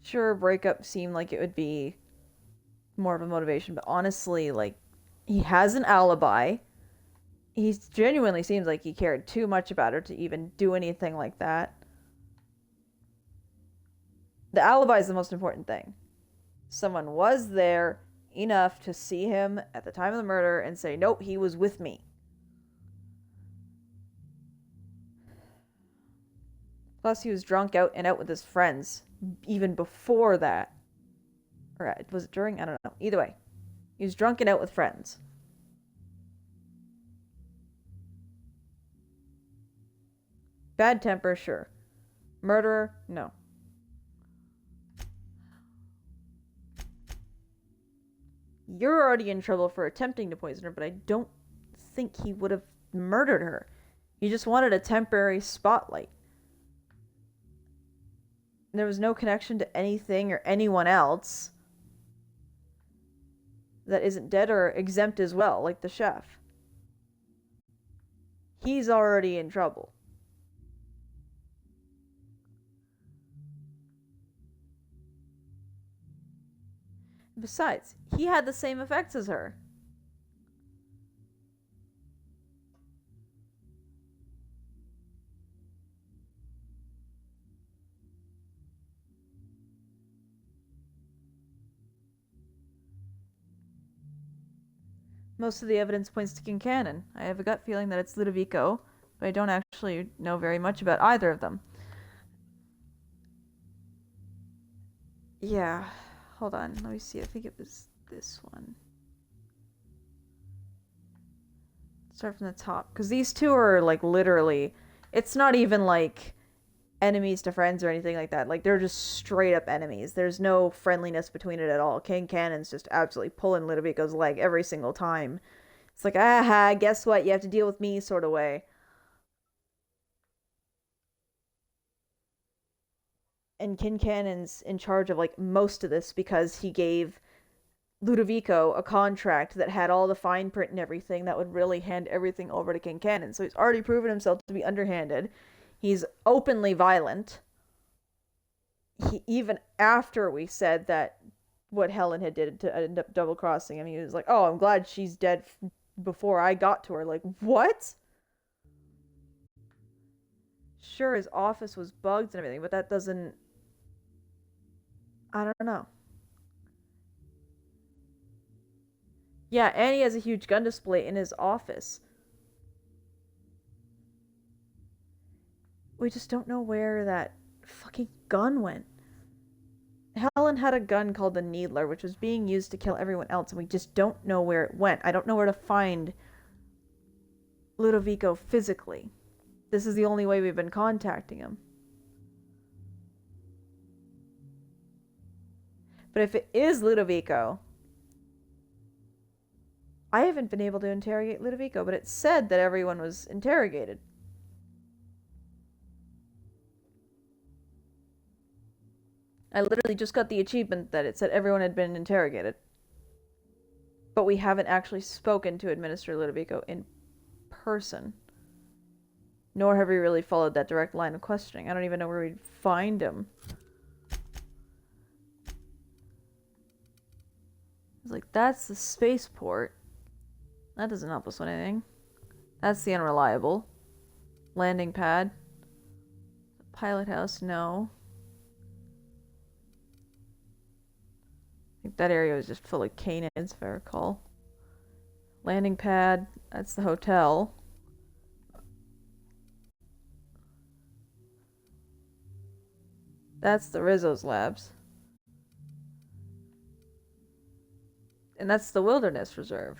Sure, breakup seemed like it would be more of a motivation, but honestly, like, he has an alibi. He genuinely seems like he cared too much about her to even do anything like that. The alibi is the most important thing. Someone was there enough to see him at the time of the murder and say, nope, he was with me. Plus, he was drunk out and out with his friends even before that. Or was it during? I don't know. Either way, he was drunk and out with friends. Bad temper, sure. Murderer? No. You're already in trouble for attempting to poison her, but I don't think he would have murdered her. He just wanted a temporary spotlight. There was no connection to anything or anyone else that isn't dead or exempt as well, like the chef. He's already in trouble. Besides, he had the same effects as her. Most of the evidence points to Kincannon. I have a gut feeling that it's Ludovico, but I don't actually know very much about either of them. Yeah, hold on. Let me see. I think it was this one. Start from the top. Because these two are, like, literally... It's not even, like, enemies to friends or anything like that. Like, they're just straight-up enemies. There's no friendliness between it at all. Kincannon's just absolutely pulling Ludovico's leg every single time. It's like, aha, guess what? You have to deal with me sort of way. And Kincannon's in charge of, like, most of this because he gave Ludovico a contract that had all the fine print and everything that would really hand everything over to Kincannon. So he's already proven himself to be underhanded. He's openly violent. Even after we said that what Helen had did to end up double-crossing him, he was like, oh, I'm glad she's dead before I got to her. Like, what? Sure, his office was bugged and everything, but that doesn't... I don't know. Yeah, and he has a huge gun display in his office. We just don't know where that fucking gun went. Helen had a gun called the Needler, which was being used to kill everyone else, and we just don't know where it went. I don't know where to find Ludovico physically. This is the only way we've been contacting him. But if it is Ludovico, I haven't been able to interrogate Ludovico, but it said that everyone was interrogated. I literally just got the achievement that it said everyone had been interrogated. But we haven't actually spoken to Administrator Ludovico in person. Nor have we really followed that direct line of questioning. I don't even know where we'd find him. It's like, that's the spaceport. That doesn't help us with anything. That's the unreliable. Landing pad. Pilot house, no. I think that area was just full of canids, if I recall. Landing pad, that's the hotel. That's the Rizzo's labs. And that's the Wilderness Reserve.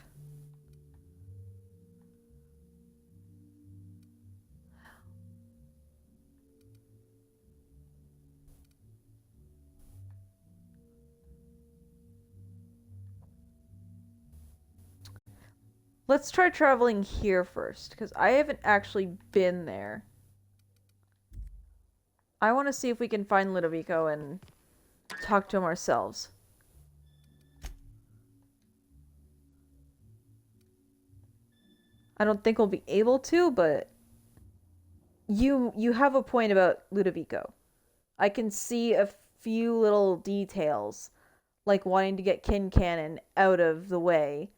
Let's try traveling here first, because I haven't actually been there. I want to see if we can find Ludovico and talk to him ourselves. I don't think we'll be able to, but you have a point about Ludovico. I can see a few little details, like wanting to get Kincannon out of the way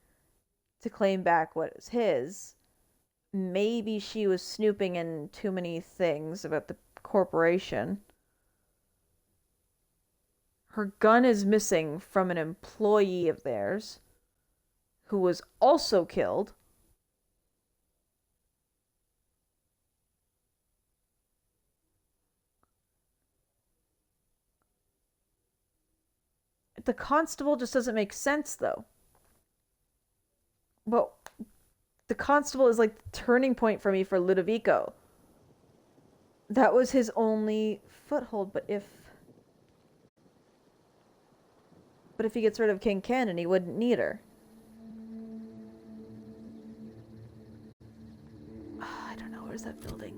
to claim back what is his. Maybe she was snooping in too many things about the corporation. Her gun is missing from an employee of theirs who was also killed. The constable just doesn't make sense, though. But the constable is like the turning point for me for Ludovico. That was his only foothold, but if he gets rid of King Cannon, he wouldn't need her. I don't know, where's that building?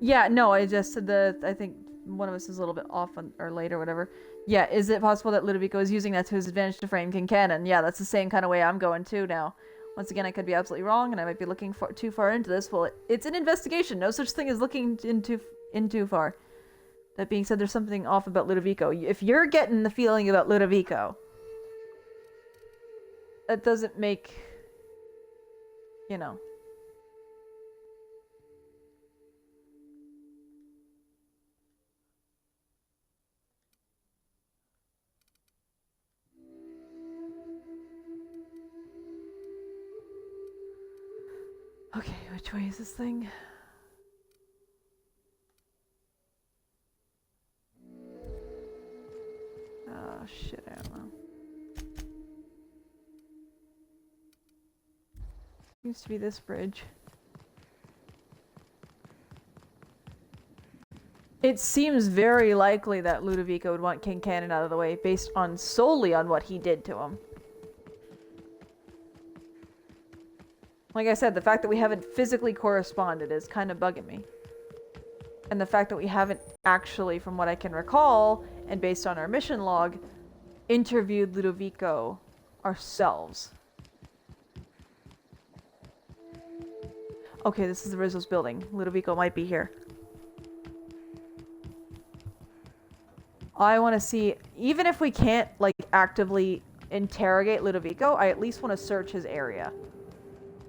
Yeah, no, I just said I think one of us is a little bit off on, or late or whatever. Yeah, is it possible that Ludovico is using that to his advantage to frame King Cannon? Yeah, that's the same kind of way I'm going too now. Once again, I could be absolutely wrong, and I might be looking too far into this. Well, it's an investigation. No such thing as looking in too far. That being said, there's something off about Ludovico. If you're getting the feeling about Ludovico, that doesn't make, you know. Okay, which way is this thing? Oh shit, I don't know. Seems to be this bridge. It seems very likely that Ludovico would want King Cannon out of the way based on solely on what he did to him. Like I said, the fact that we haven't physically corresponded is kind of bugging me. And the fact that we haven't actually, from what I can recall, and based on our mission log, interviewed Ludovico ourselves. Okay, this is the Rizzo's building. Ludovico might be here. I want to see, even if we can't, like, actively interrogate Ludovico, I at least want to search his area.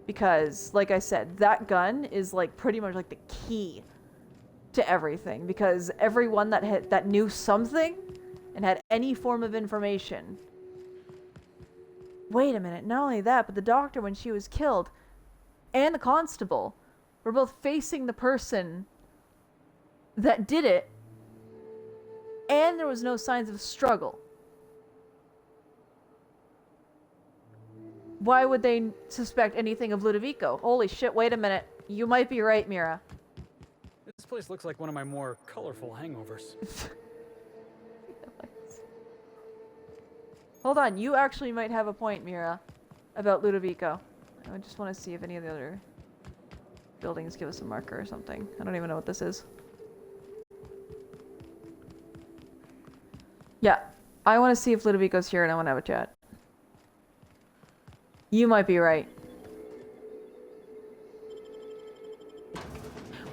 Because, like I said, that gun is, like, pretty much, like, the key to everything. Because everyone that knew something and had any form of information. Wait a minute, not only that, but the doctor, when she was killed, and the constable, were both facing the person that did it, and there was no signs of struggle. Why would they suspect anything of Ludovico? Holy shit, wait a minute. You might be right, Mira.
This place looks like one of my more colorful hangovers.
Hold on, you actually might have a point, Mira, about Ludovico. I just want to see if any of the other buildings give us a marker or something. I don't even know what this is. Yeah, I want to see if Ludovico's here and I want to have a chat. You might be right.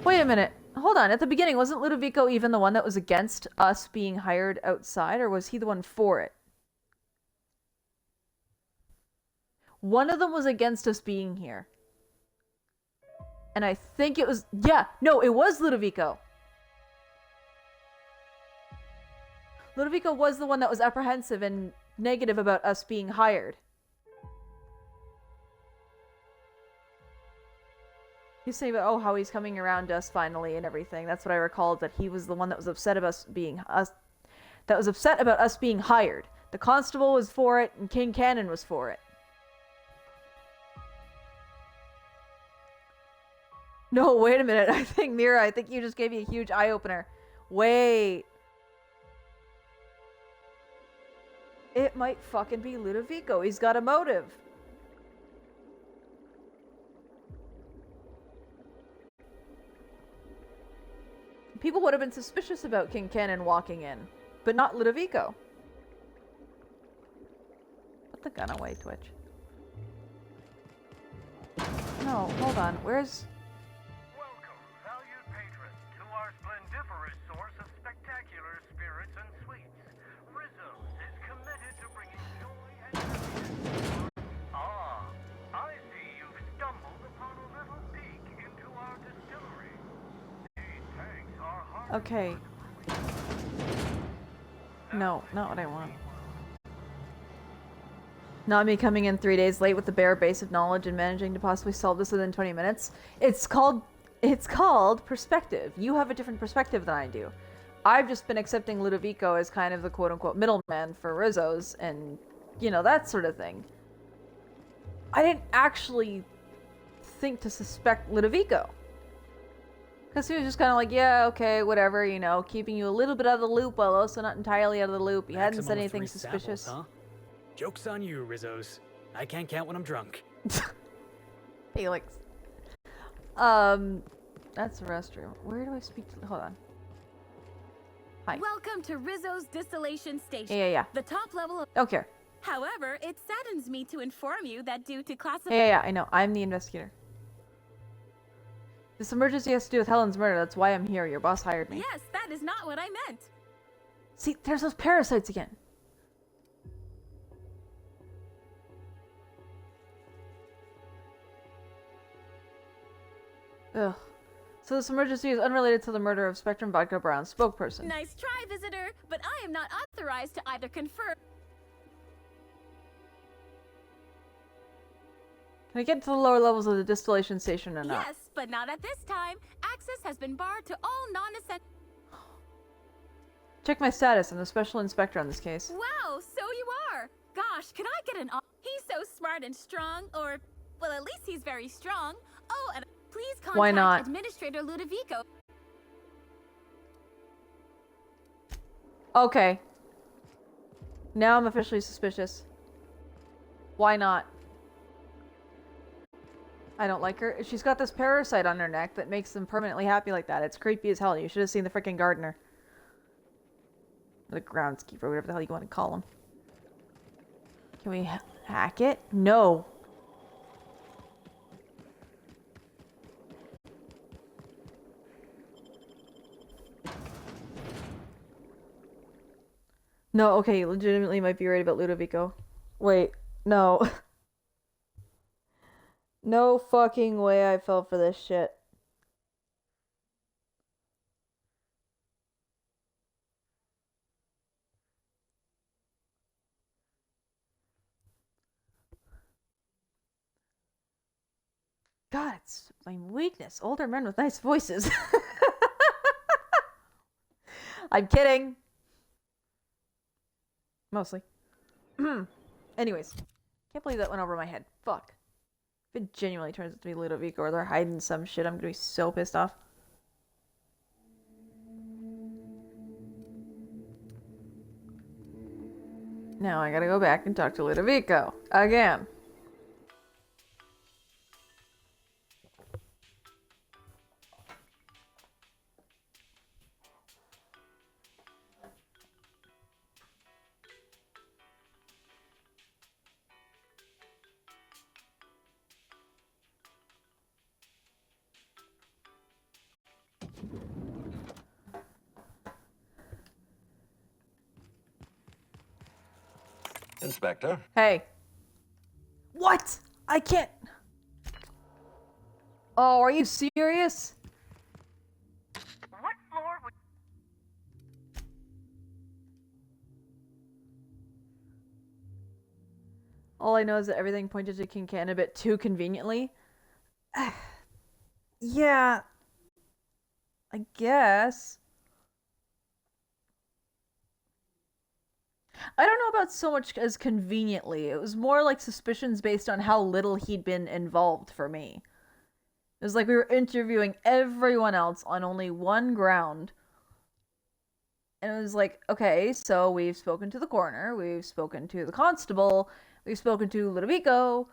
Wait a minute. Hold on. At the beginning, wasn't Ludovico even the one that was against us being hired outside, or was he the one for it? One of them was against us being here. And I think it was... Yeah, no, it was Ludovico. Ludovico was the one that was apprehensive and negative about us being hired. He's saying about, oh, how he's coming around us finally and everything. That's what I recalled, that he was the one that was upset about us being hired. The constable was for it, and King Cannon was for it. No, wait a minute. I think, Mira, I think you just gave me a huge eye-opener. Wait. It might fucking be Ludovico. He's got a motive. People would have been suspicious about King Cannon walking in, but not Ludovico. Put the gun away, Twitch. No, hold on. Where's...
Welcome, valued patrons, to our splendiferous source of spectacular spirits and sweets. Rizzo's is committed to bringing joy and happiness. Ah, I see you've stumbled upon a little peek into our distillery. These tanks are hard.
Okay. No, not what I want. Not me coming in 3 days late with the bare base of knowledge and managing to possibly solve this within 20 minutes. It's called perspective. You have a different perspective than I do. I've just been accepting Ludovico as kind of the quote-unquote middleman for Rizzo's and, you know, that sort of thing. I didn't actually think to suspect Ludovico. Because he was just kind of like, yeah, okay, whatever, you know, keeping you a little bit out of the loop while also not entirely out of the loop. He hadn't said anything suspicious.
Samples, huh? Joke's on you, Rizzos. I can't count when I'm drunk.
Felix. That's the restroom. Where do I speak to? Hold on. Hi.
Welcome to Rizzo's Distillation Station.
Yeah.
The top level of...
Don't care.
However, it saddens me to inform you that due to
Yeah, I know. I'm the investigator. This emergency has to do with Helen's murder. That's why I'm here. Your boss hired me.
Yes, that is not what I meant.
See, there's those parasites again. Ugh. So this emergency is unrelated to the murder of Spectrum Vodka Brown spokesperson.
Nice try, visitor, but I am not authorized to either confirm...
Can I get to the lower levels of the distillation station or not?
Yes, but not at this time. Access has been barred to all non-essential...
Check my status. I'm the special inspector on this case.
Wow, so you are. Gosh, could I get an... He's so smart and strong, or... Well, at least he's very strong. Oh, and please contact
Why not?
Administrator Ludovico.
Okay. Now I'm officially suspicious. Why not? I don't like her. She's got this parasite on her neck that makes them permanently happy like that. It's creepy as hell. You should have seen the freaking gardener. Or the groundskeeper, whatever the hell you want to call him. Can we hack it? No. No, okay, legitimately might be right about Ludovico. Wait, no. No fucking way I fell for this shit. God, it's my weakness. Older men with nice voices. I'm kidding. Mostly. Anyways. Can't believe that went over my head. Fuck. If it genuinely turns out to be Ludovico or they're hiding some shit, I'm gonna be so pissed off. Now I gotta go back and talk to Ludovico. Again.
Inspector?
Hey. What? I can't... Oh, are you serious?
What floor would...
All I know is that everything pointed to Kincan a bit too conveniently. Yeah. I guess. I don't know about so much as conveniently. It was more like suspicions based on how little he'd been involved for me. It was like we were interviewing everyone else on only one ground. And it was like, okay, so we've spoken to the coroner, we've spoken to the constable, we've spoken to Ludovico.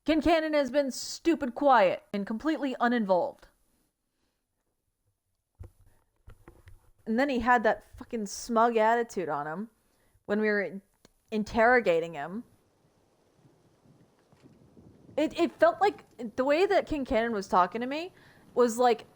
Kincannon has been stupid quiet and completely uninvolved. And then he had that fucking smug attitude on him when we were interrogating him. It felt like the way that Kincannon was talking to me was like...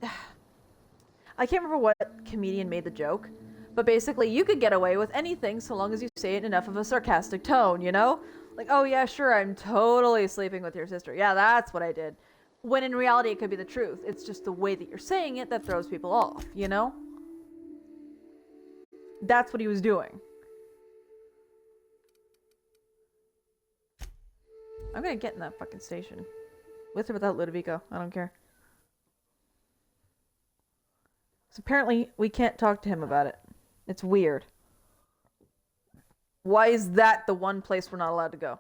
I can't remember what comedian made the joke, but basically you could get away with anything so long as you say it in enough of a sarcastic tone, you know? Like, oh yeah, sure, I'm totally sleeping with your sister. Yeah, that's what I did. When in reality it could be the truth. It's just the way that you're saying it that throws people off, you know? That's what he was doing. I'm gonna get in that fucking station. With or without Ludovico. I don't care. So apparently we can't talk to him about it. It's weird. Why is that the one place we're not allowed to go?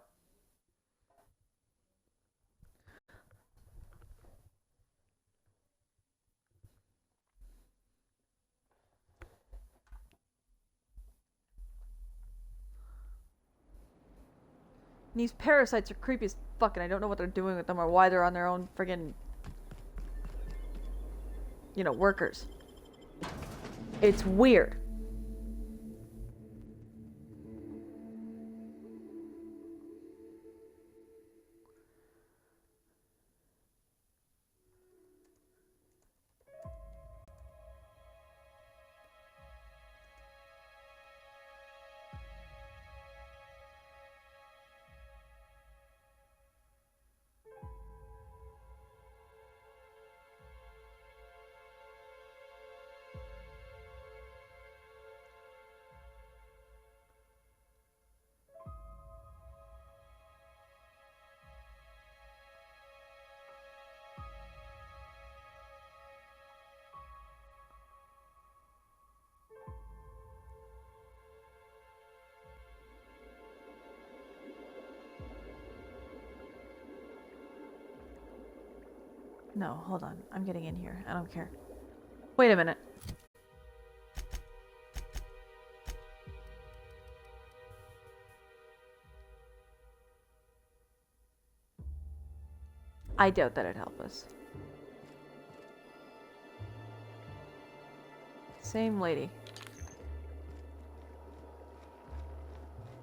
And these parasites are creepy as fuck, and I don't know what they're doing with them or why they're on their own friggin', you know, workers. It's weird. No, hold on. I'm getting in here. I don't care. Wait a minute. I doubt that it'd help us. Same lady.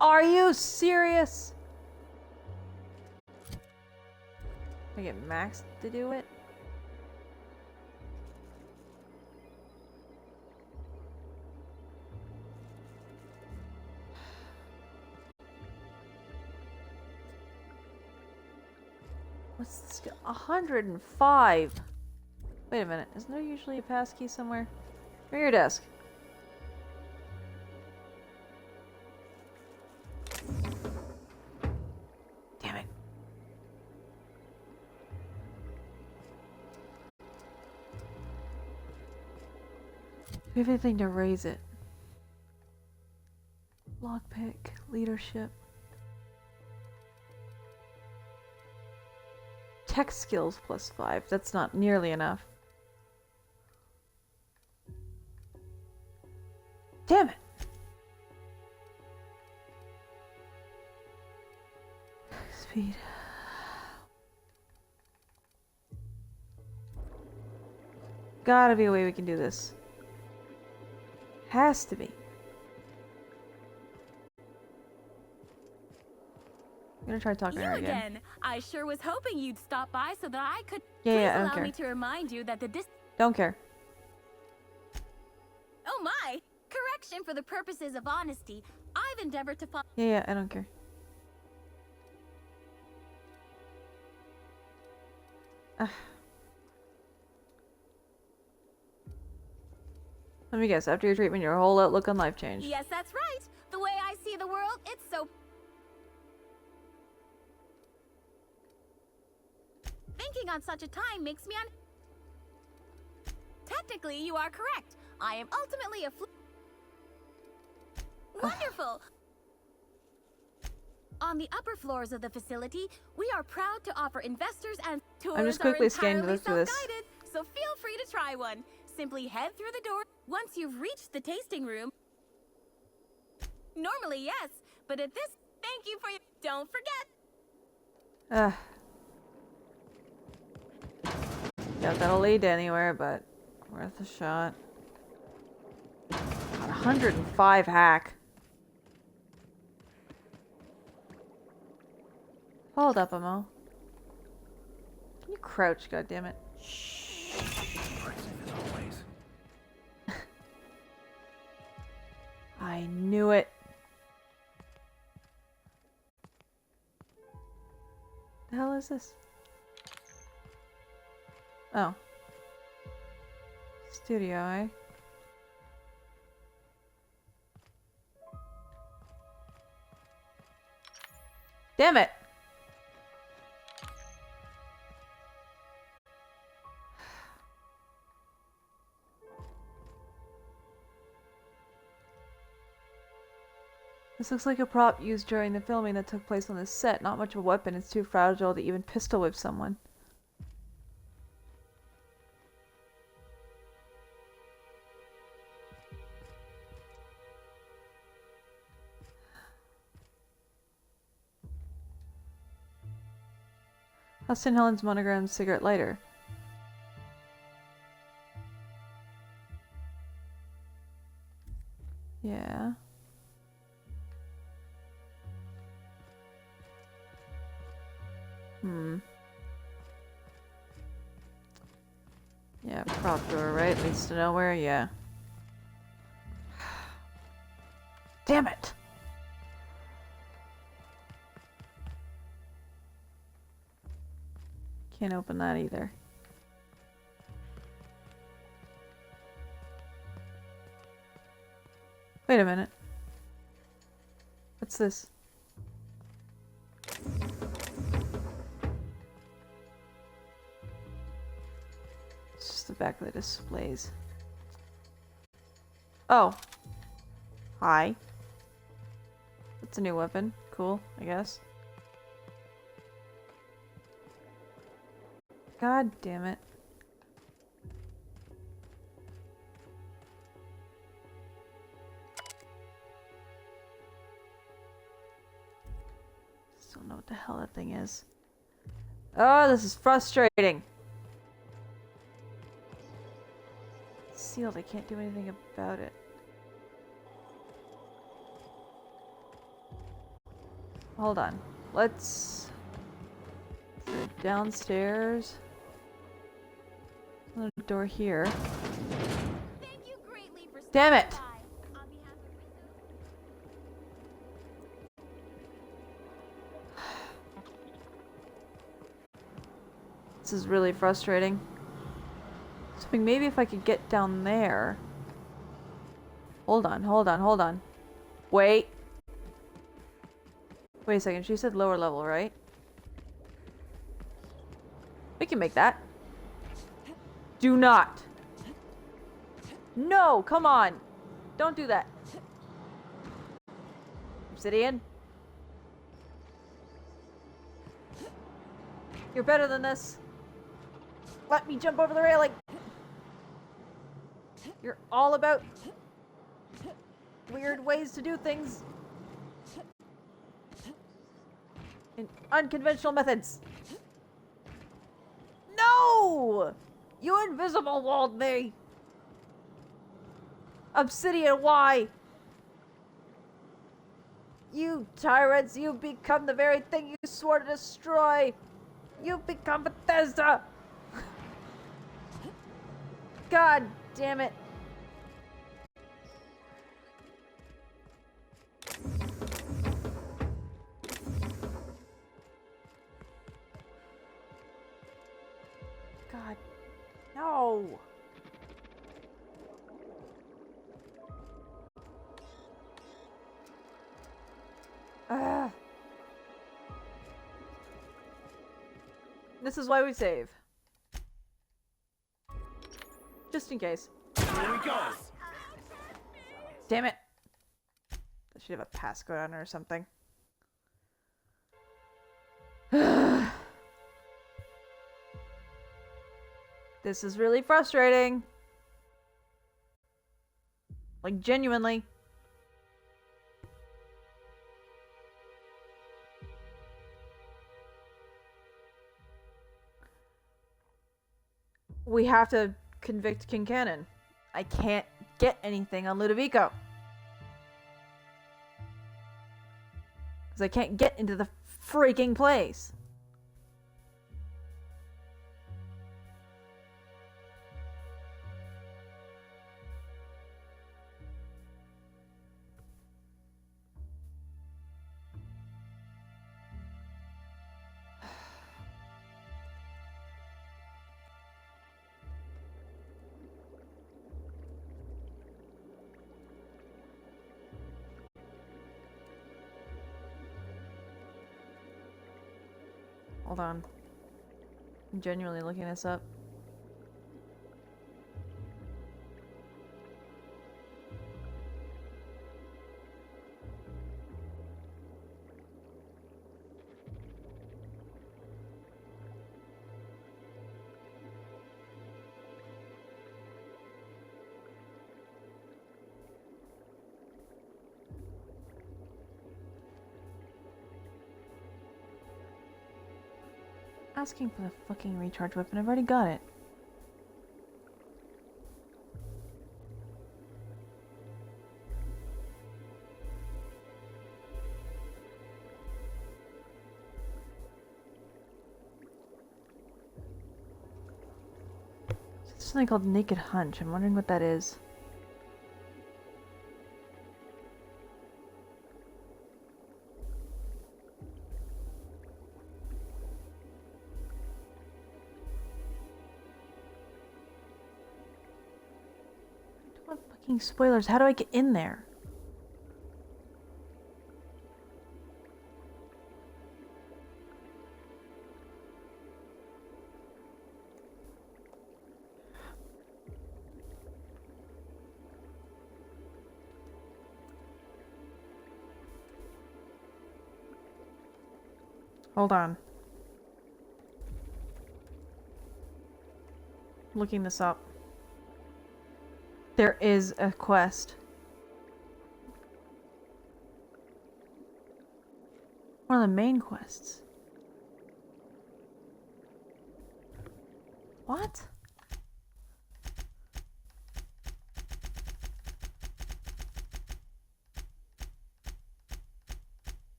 Are you serious? I get Max to do it? What's this? 105. Wait a minute. Isn't there usually a passkey somewhere? Near your desk. Damn it. Do we have anything to raise it? Lockpick, leadership. Tech skills +5. That's not nearly enough. Damn it! Speed. Gotta be a way we can do this. Has to be. I'm gonna try talking to her again.
I sure was hoping you'd stop by so that I could.
Yeah, I don't
allow
care.
me to remind you that the
Don't care.
Oh my! Correction for the purposes of honesty. I've endeavored to find.
Yeah, I don't care. Let me guess. After your treatment, your whole outlook on life changed.
Yes, that's right. The way I see the world, it's so. Thinking on such a time makes me Technically, you are correct. I am ultimately a Wonderful! On the upper floors of the facility, we are proud to offer investors and tours
I'm just quickly
are
scanning
entirely
through this.
self-guided, so feel free to try one. Simply head through the door. Once you've reached the tasting room. Normally, yes, but at this, thank you for your. Don't forget.
Doubt that'll lead to anywhere, but worth a shot. God, 105 hack. Hold up, Amo. Can you crouch, goddammit? I knew it. The hell is this? Oh. Studio, eh? Damn it! This looks like a prop used during the filming that took place on this set. Not much of a weapon, it's too fragile to even pistol whip someone. How's St. Helens monogram cigarette lighter? Yeah. Yeah, prop door, right? Leads to nowhere, yeah. Damn it! Can't open that either. Wait a minute. What's this? It's just the back of the displays. Oh. Hi. That's a new weapon. Cool, I guess. God damn it. Still don't know what the hell that thing is. Oh, this is frustrating. It's sealed. I can't do anything about it. Hold on. Let's go downstairs. Another door here.
Thank you greatly for
Damn it!
stopping by. On behalf of
This is really frustrating. So maybe if I could get down there. Hold on, hold on, hold on. Wait. Wait a second, she said lower level, right? We can make that. Do not. No, come on. Don't do that. Obsidian. You're better than this. Let me jump over the railing. You're all about weird ways to do things. In unconventional methods. No! You invisible walled me! Obsidian, why? You tyrants, you become the very thing you swore to destroy! You become Bethesda! God damn it. God, no! Ugh. This is why we save. Just in case.
Here we go.
Damn it! I should have a passcode on her or something. This is really frustrating. Like, genuinely. We have to convict King Cannon. I can't get anything on Ludovico. Because I can't get into the freaking place. Hold on. I'm genuinely looking this up. Asking for the fucking recharge weapon. I've already got it. It's something called Naked Hunch. I'm wondering what that is. What fucking spoilers? How do I get in there? Hold on. Looking this up. There is a quest. One of the main quests. What?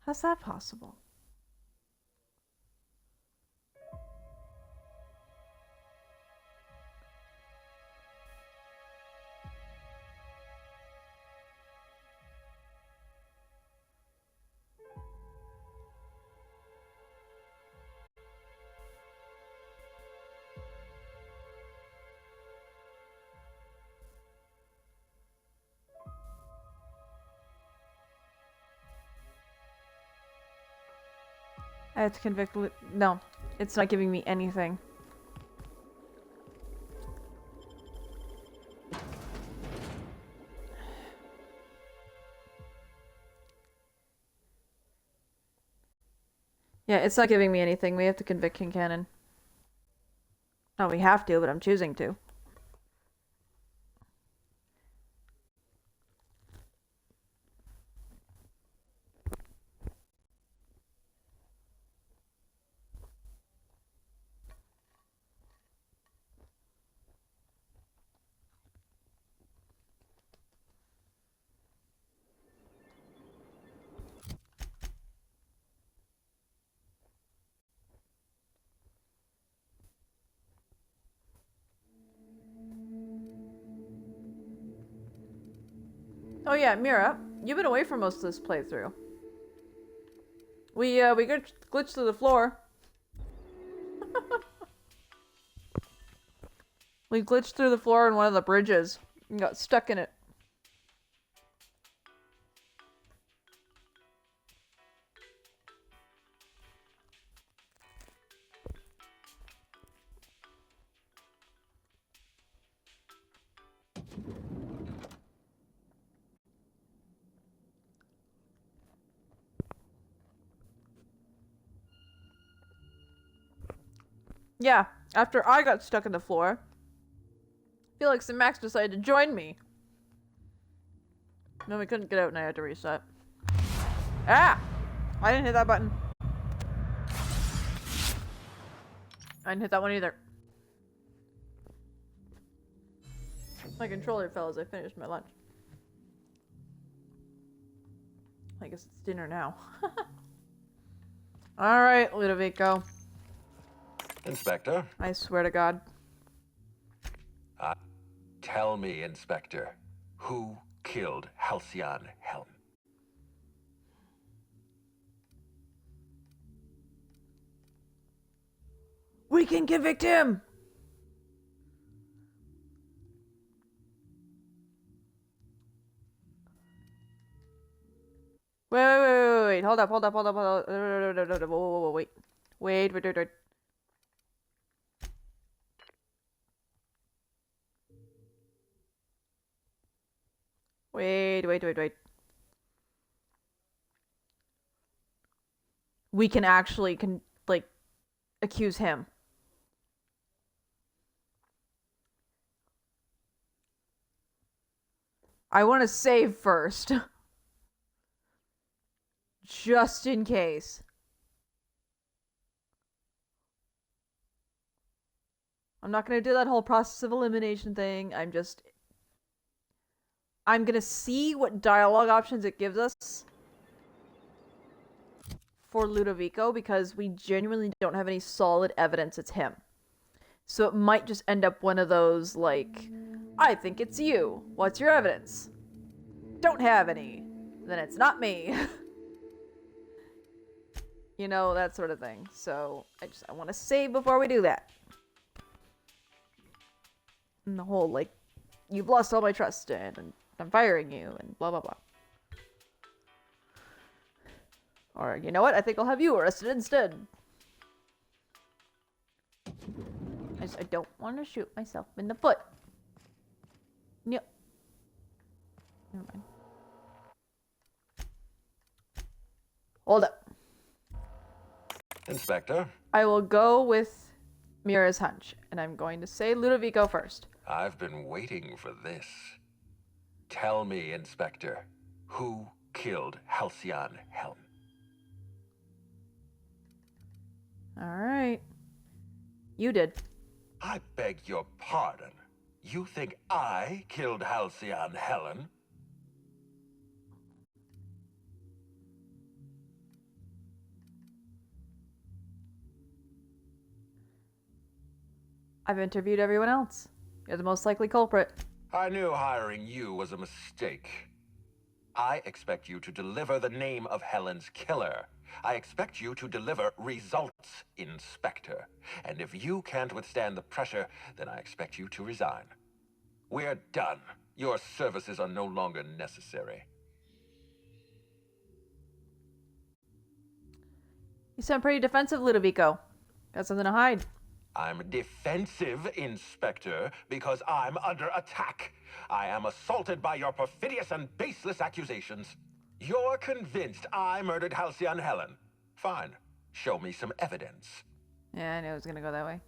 How's that possible? I have to convict no, it's not giving me anything. Yeah, it's not giving me anything. We have to convict King Cannon. No, we have to, but I'm choosing to. Oh yeah, Mira, you've been away for most of this playthrough. We glitched through the floor. We glitched through the floor in one of the bridges and got stuck in it. Yeah, after I got stuck in the floor, Felix and Max decided to join me. No, we couldn't get out and I had to reset. Ah! I didn't hit that button. I didn't hit that one either. My controller fell as I finished my lunch. I guess it's dinner now. Alright, Ludovico.
Inspector?
I swear to God.
Tell me, Inspector, who killed Halcyon Helm?
We can convict him! Wait. Hold up. Whoa, wait. Wait. Wait. We can actually, accuse him. I want to save first. Just in case. I'm not going to do that whole process of elimination thing. I'm going to see what dialogue options it gives us for Ludovico, because we genuinely don't have any solid evidence it's him. So it might just end up one of those, like, I think it's you. What's your evidence? Don't have any. Then it's not me. You know, that sort of thing. So I want to save before we do that. And the whole, like, you've lost all my trust and I'm firing you and blah blah blah. Or, you know what? I think I'll have you arrested instead. I don't want to shoot myself in the foot. Yep. Never mind. Hold up.
Inspector?
I will go with Mira's hunch, and I'm going to say Ludovico first.
I've been waiting for this. Tell me, Inspector, who killed Halcyon Helen?
Alright. You did.
I beg your pardon. You think I killed Halcyon Helen?
I've interviewed everyone else. You're the most likely culprit.
I knew hiring you was a mistake. I expect you to deliver the name of Helen's killer. I expect you to deliver results, Inspector. And if you can't withstand the pressure, then I expect you to resign. We're done. Your services are no longer necessary.
You sound pretty defensive, Ludovico. Got something to hide.
I'm defensive, Inspector, because I'm under attack. I am assaulted by your perfidious and baseless accusations. You're convinced I murdered Halcyon Helen. Fine. Show me some evidence.
Yeah, I knew it was gonna go that way.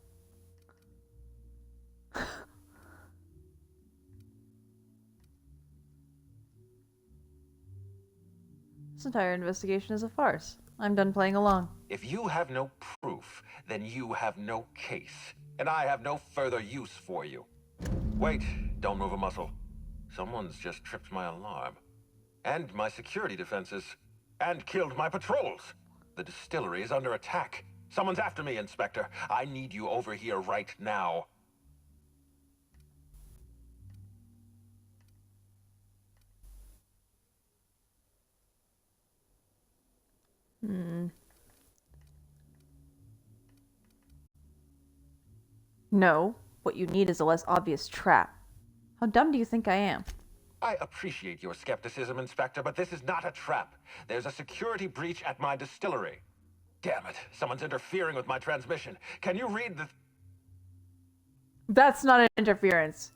This entire investigation is a farce. I'm done playing along.
If you have no proof, then you have no case, and I have no further use for you. Wait, don't move a muscle. Someone's just tripped my alarm. And my security defenses. And killed my patrols. The distillery is under attack. Someone's after me, Inspector. I need you over here right now.
No, what you need is a less obvious trap. How dumb do you think I am?
I appreciate your skepticism, Inspector, but this is not a trap. There's a security breach at my distillery. Damn it, someone's interfering with my transmission. Can you read the...
That's not an interference.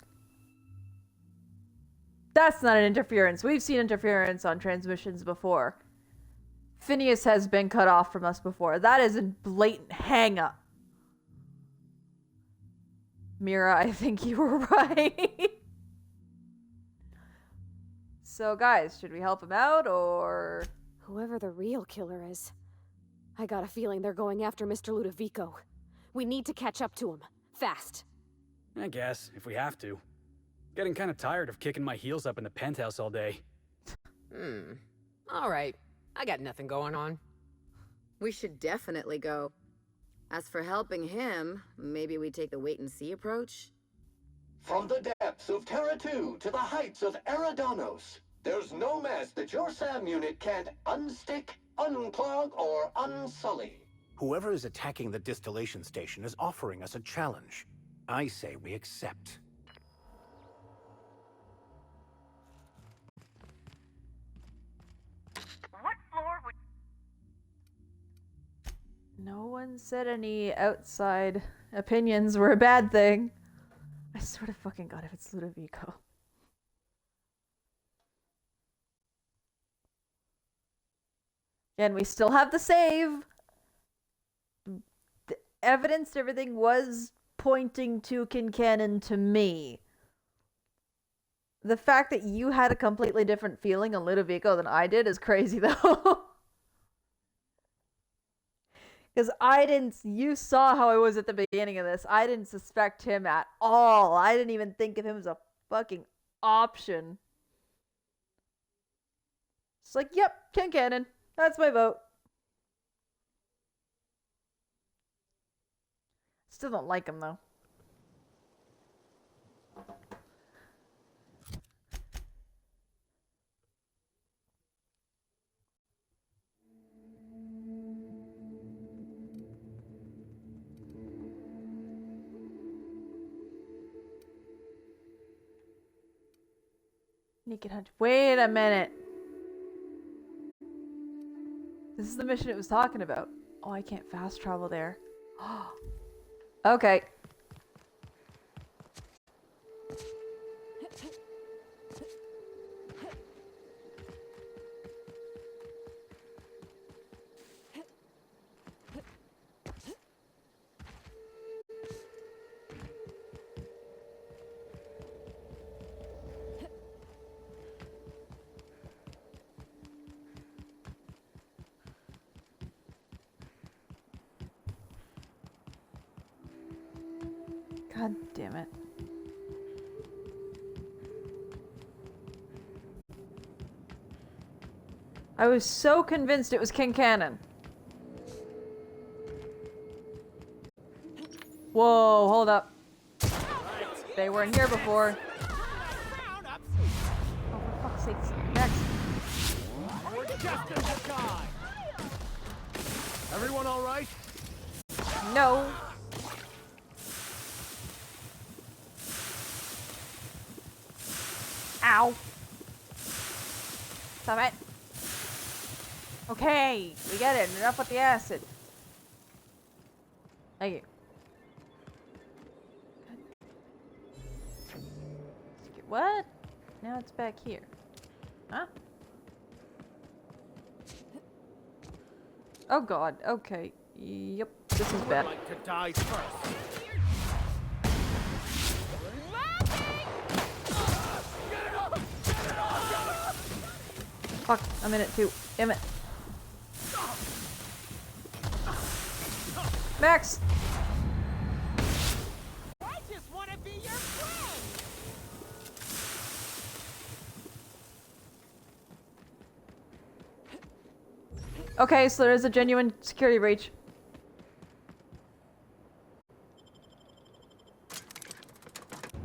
That's not an interference. We've seen interference on transmissions before. Phineas has been cut off from us before. That is a blatant hang-up. Mira, I think you were right. So, guys, should we help him out, or...
Whoever the real killer is, I got a feeling they're going after Mr. Ludovico. We need to catch up to him. Fast.
I guess, if we have to. Getting kind of tired of kicking my heels up in the penthouse all day.
Alright. I got nothing going on. We should definitely go. As for helping him, maybe we take the wait-and-see approach?
From the depths of Terra 2 to the heights of Eridanos, there's no mess that your SAM unit can't unstick, unclog, or unsully.
Whoever is attacking the distillation station is offering us a challenge. I say we accept.
What floor would...
No one said any outside opinions were a bad thing. I swear to fucking God if it's Ludovico. And we still have the save. The evidence, everything was pointing to Kincannon to me. The fact that you had a completely different feeling on Ludovico than I did is crazy, though. Because I didn't. You saw how I was at the beginning of this. I didn't suspect him at all. I didn't even think of him as a fucking option. It's like, yep, Ken Cannon. That's my vote. Still don't like him though. Naked Hunt. Wait a minute. This is the mission it was talking about. Oh, I can't fast travel there. Okay. God damn it. I was so convinced it was King Cannon. Whoa, hold up. They weren't here before. Oh, for fuck's sake. Next.
Everyone all right?
No. Ow. Stop it. Okay, we get it. Enough with the acid. Thank you. What? Now it's back here. Huh? Oh god, okay. Yep, this is bad.
Like to die first.
Fuck, I'm in it too. Damn it. Max!
I just want to be your friend.
Okay, so there is a genuine security breach.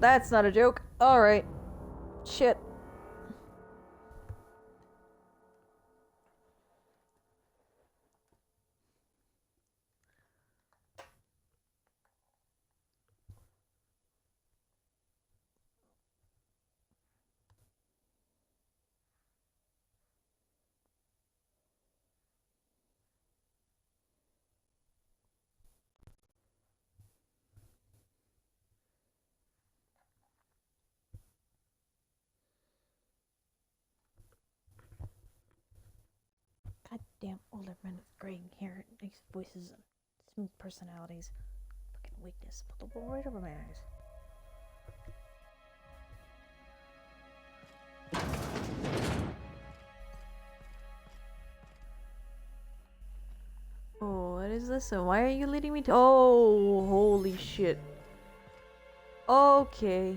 That's not a joke. Alright. Shit. Goddamn older men with graying hair, nice voices, and smooth personalities. Fucking weakness. Put the ball right over my eyes. Oh, what is this? And why are you leading me to? Oh, holy shit. Okay.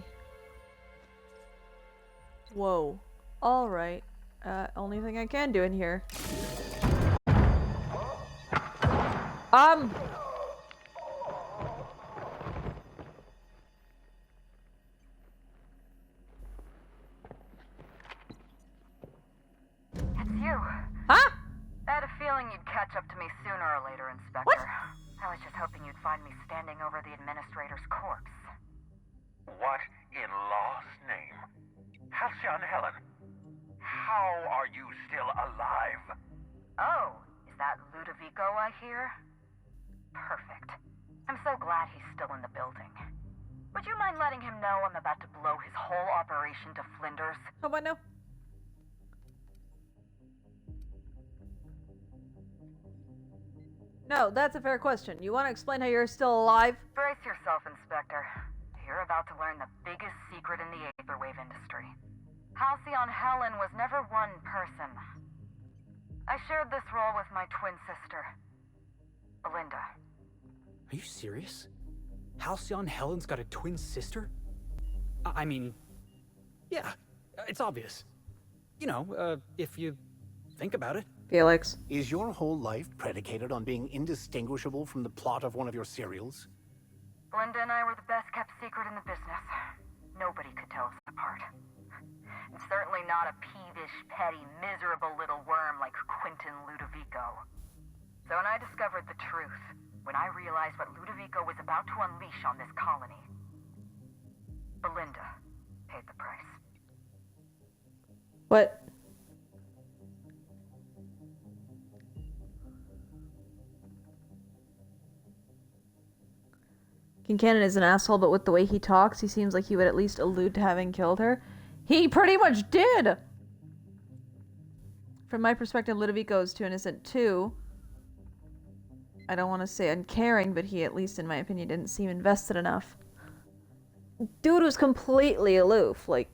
Whoa. Alright. Only thing I can do in here.
It's you.
Huh?
I had a feeling you'd catch up to me sooner or later, Inspector.
What?
I was just hoping you'd find me standing over the administrator's corpse.
What in law's name? Halcyon Helen, how are you still alive?
Oh, is that Ludovico I hear? Perfect. I'm so glad he's still in the building. Would you mind letting him know I'm about to blow his whole operation to flinders?
How about now? No, that's a fair question. You want to explain how you're still alive?
Brace yourself, Inspector. You're about to learn the biggest secret in the vaporwave industry. Halcyon Helen was never one person. I shared this role with my twin sister. Belinda.
Are you serious? Halcyon Helen's got a twin sister? I mean, yeah, it's obvious. You know, if you think about it.
Felix.
Is your whole life predicated on being indistinguishable from the plot of one of your serials?
Belinda and I were the best kept secret in the business. Nobody could tell us apart. And certainly not a peevish, petty, miserable little worm like Quentin Ludovico. So when I discovered the truth, when I realized what Ludovico was about to unleash on this colony, Belinda paid the price.
What? Kincannon is an asshole, but with the way he talks, he seems like he would at least allude to having killed her. He pretty much did! From my perspective, Ludovico is too innocent too. I don't want to say uncaring, but he, at least in my opinion, didn't seem invested enough. Dude was completely aloof, like...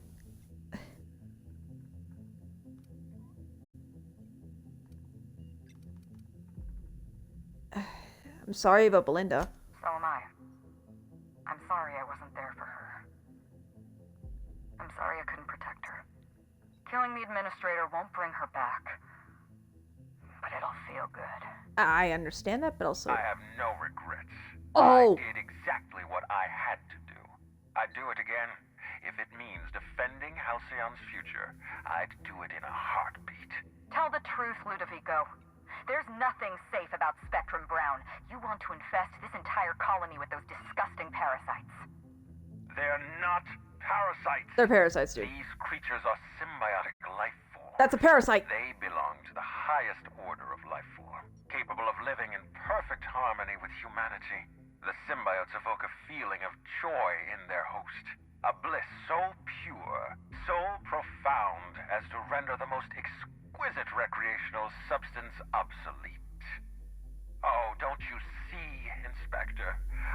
I'm sorry about Belinda.
So am I. I'm sorry I wasn't there for her. I'm sorry I couldn't protect her. Killing the administrator won't bring her back. But it'll feel good.
I understand that, but also...
I have no regrets.
Oh!
I did exactly what I had to do. I'd do it again. If it means defending Halcyon's future, I'd do it in a heartbeat.
Tell the truth, Ludovico. There's nothing safe about Spectrum Brown. You want to infest this entire colony with those disgusting parasites.
They're not parasites.
They're parasites, dude.
These creatures are symbiotic life forms.
That's a parasite.
They belong to the highest order of life form, capable of living in perfect harmony with humanity. The symbiotes evoke a feeling of joy in their host. A bliss so pure, so profound as to render the most exquisite recreational substance obsolete. Oh, don't you see, Inspector?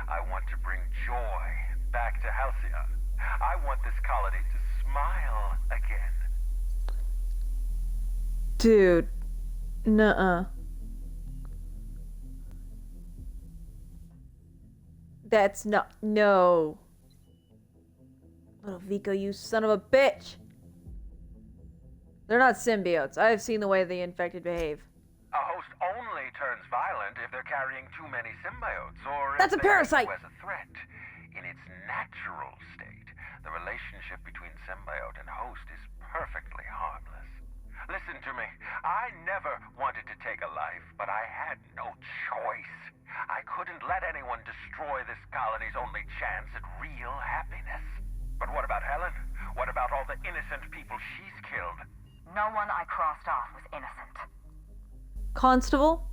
I want to bring joy back to Halcyon. I want this colony to smile again.
Dude. Nuh-uh. That's not... No. Ludovico, you son of a bitch! They're not symbiotes. I've seen the way the infected behave.
A host only turns violent if they're carrying too many symbiotes, or
That's
if
a parasite!
as a threat. In its natural state, the relationship between symbiote and host is perfectly harmless. Listen to me. I never wanted to take a life, but I had no choice. I couldn't let anyone destroy this colony's only chance at real happiness. But what about Helen? What about all the innocent people she's killed?
No one I crossed off was innocent.
Constable?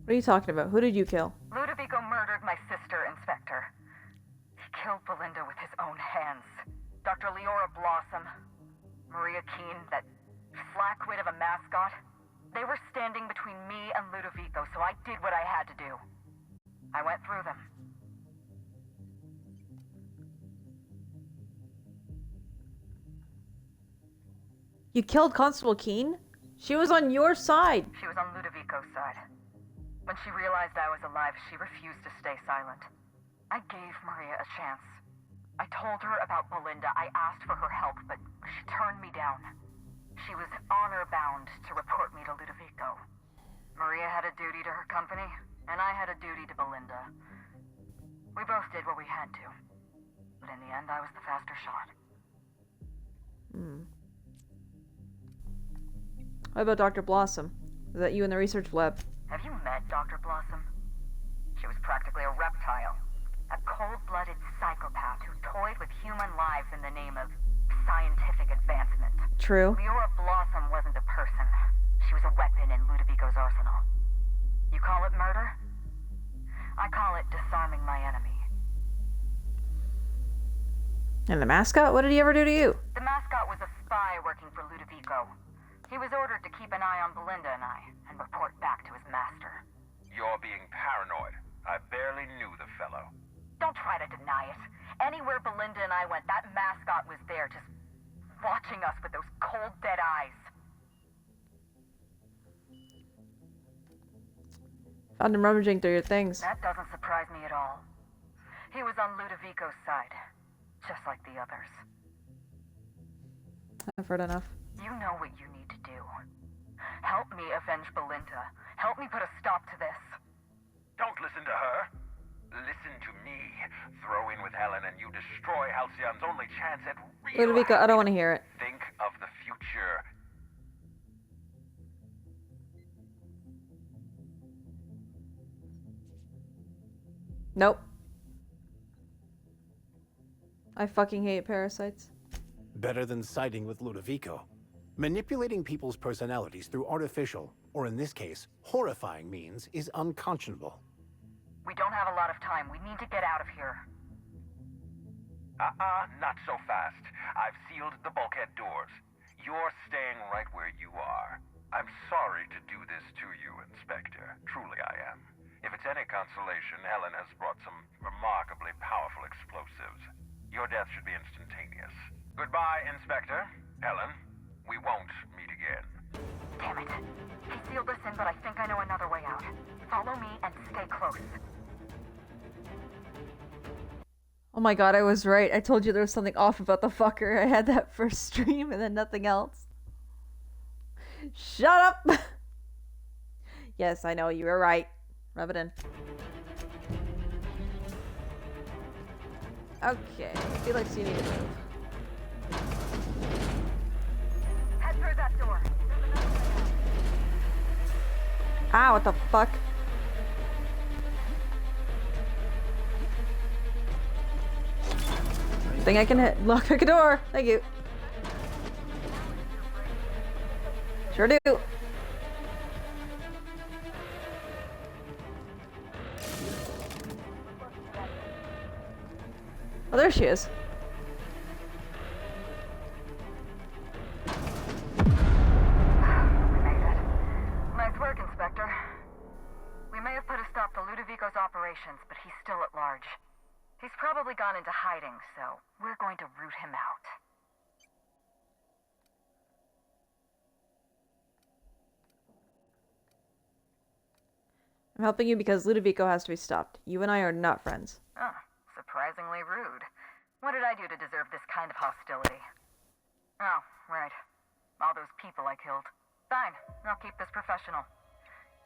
What are you talking about? Who did you kill?
Ludovico murdered my sister, Inspector. He killed Belinda with his own hands. Dr. Leora Blossom, Maria Keene, that flackwit of a mascot, they were standing between me and Ludovico, so I did what I had to do. I went through them.
You killed Constable Keene? She was on your side.
She was on Ludovico's side. When she realized I was alive, she refused to stay silent. I gave Maria a chance. I told her about Belinda. I asked for her help, but she turned me down. She was honor-bound to report me to Ludovico. Maria had a duty to her company, and I had a duty to Belinda. We both did what we had to. But in the end, I was the faster shot.
What about Dr. Blossom? Was that you in the research lab?
Have you met Dr. Blossom? She was practically a reptile. A cold-blooded psychopath who toyed with human lives in the name of scientific advancement.
True.
Leora Blossom wasn't a person. She was a weapon in Ludovico's arsenal. You call it murder? I call it disarming my enemy.
And the mascot? What did he ever do to you?
The mascot was a spy working for Ludovico. He was ordered to keep an eye on Belinda and I, and report back to his master.
You're being paranoid. I barely knew the fellow.
Don't try to deny it. Anywhere Belinda and I went, that mascot was there, just watching us with those cold, dead eyes.
Found him rummaging through your things.
That doesn't surprise me at all. He was on Ludovico's side, just like the others.
I've heard enough.
You know what you need to do. Help me avenge Belinda. Help me put a stop to this.
Don't listen to her. Listen to me. Throw in with Helen and you destroy Halcyon's only chance at real
Ludovico, I don't want to hear it.
Think of the future.
Nope. I fucking hate parasites.
Better than siding with Ludovico. Manipulating people's personalities through artificial, or in this case, horrifying means is unconscionable.
We don't have a lot of time. We need to get out of here.
Not so fast. I've sealed the bulkhead doors. You're staying right where you are. I'm sorry to do this to you, Inspector. Truly I am. If it's any consolation, Helen has brought some remarkably powerful explosives. Your death should be instantaneous. Goodbye, Inspector. Helen, we won't meet again.
Damn it. He sealed us in, but I think I know another way out. Follow me and stay close.
Oh my god, I was right. I told you there was something off about the fucker. I had that first stream and then nothing else. Shut up! Yes, I know, you were right. Rub it in. Okay, Felix, you need to move.
Head through that door. There's another way out.
Ah, what the fuck? Think I can hit lockpick a door. Thank you. Sure do. Oh, there she is.
Nice work, Inspector. We may have put a stop to Ludovico's operations, but he's still at large. He's probably gone into hiding, so we're going to root him out.
I'm helping you because Ludovico has to be stopped. You and I are not friends.
Oh, surprisingly rude. What did I do to deserve this kind of hostility? Oh, right. All those people I killed. Fine, I'll keep this professional.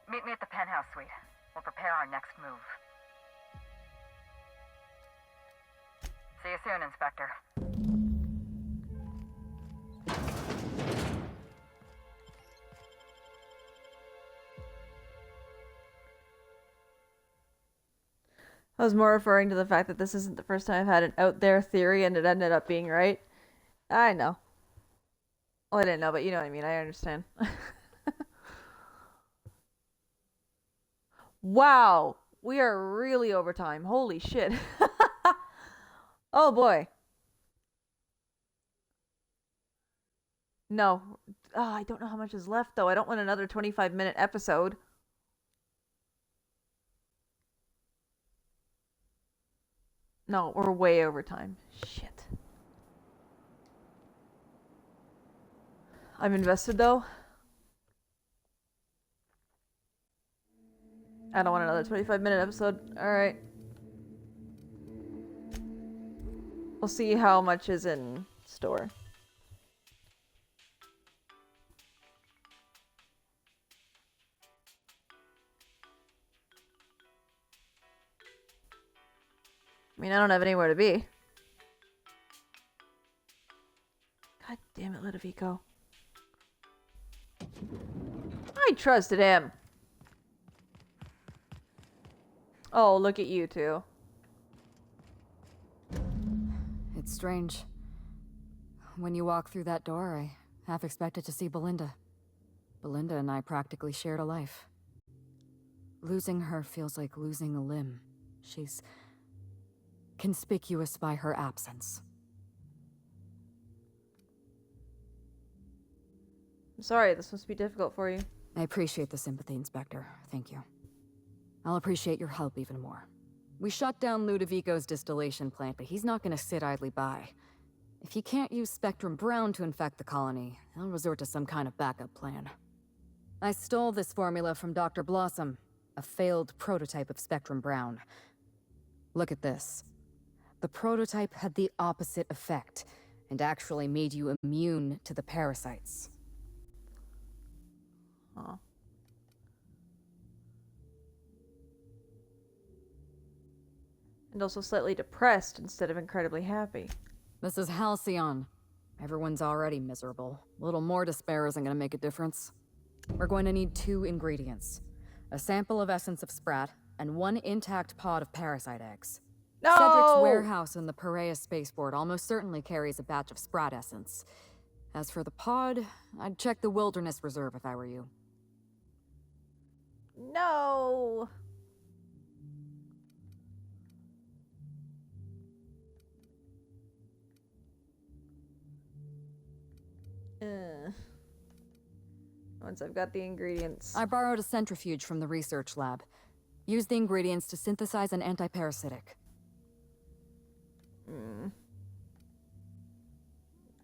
Meet me at the penthouse suite. We'll prepare our next move. See you soon, Inspector.
I was more referring to the fact that this isn't the first time I've had an out there theory and it ended up being right. I know. Well, I didn't know, but you know what I mean. I understand. Wow. We are really over time. Holy shit. Oh boy. No. Oh, I don't know how much is left though. I don't want another 25-minute episode. No, we're way over time. Shit. I'm invested though. I don't want another 25-minute episode. Alright. We'll see how much is in store. I mean, I don't have anywhere to be. God damn it, Ludovico. I trusted him. Oh, look at you two.
It's strange. When you walk through that door, I half expected to see Belinda. Belinda and I practically shared a life. Losing her feels like losing a limb. She's conspicuous by her absence.
I'm sorry, this must be difficult for you.
I appreciate the sympathy, Inspector. Thank you. I'll appreciate your help even more. We shut down Ludovico's distillation plant, but he's not gonna sit idly by. If he can't use Spectrum Brown to infect the colony, he'll resort to some kind of backup plan. I stole this formula from Dr. Blossom, a failed prototype of Spectrum Brown. Look at this. The prototype had the opposite effect, and actually made you immune to the parasites.
Huh. And also slightly depressed instead of incredibly happy.
This is Halcyon. Everyone's already miserable. A little more despair isn't gonna make a difference. We're going to need 2 ingredients. A sample of essence of Sprat, and 1 intact pod of parasite eggs.
No!
Cedric's warehouse in the Perea spaceport almost certainly carries a batch of Sprat essence. As for the pod, I'd check the Wilderness Reserve if I were you.
No! Once I've got the ingredients.
I borrowed a centrifuge from the research lab. Use the ingredients to synthesize an antiparasitic.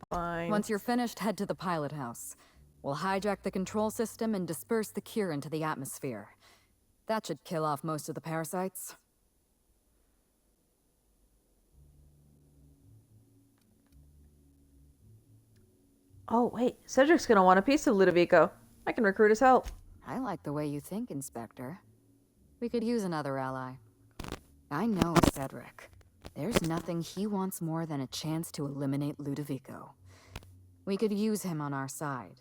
Fine.
Once you're finished, head to the pilot house. We'll hijack the control system and disperse the cure into the atmosphere. That should kill off most of the parasites.
Oh, wait. Cedric's gonna want a piece of Ludovico. I can recruit his help.
I like the way you think, Inspector. We could use another ally. I know Cedric. There's nothing he wants more than a chance to eliminate Ludovico. We could use him on our side.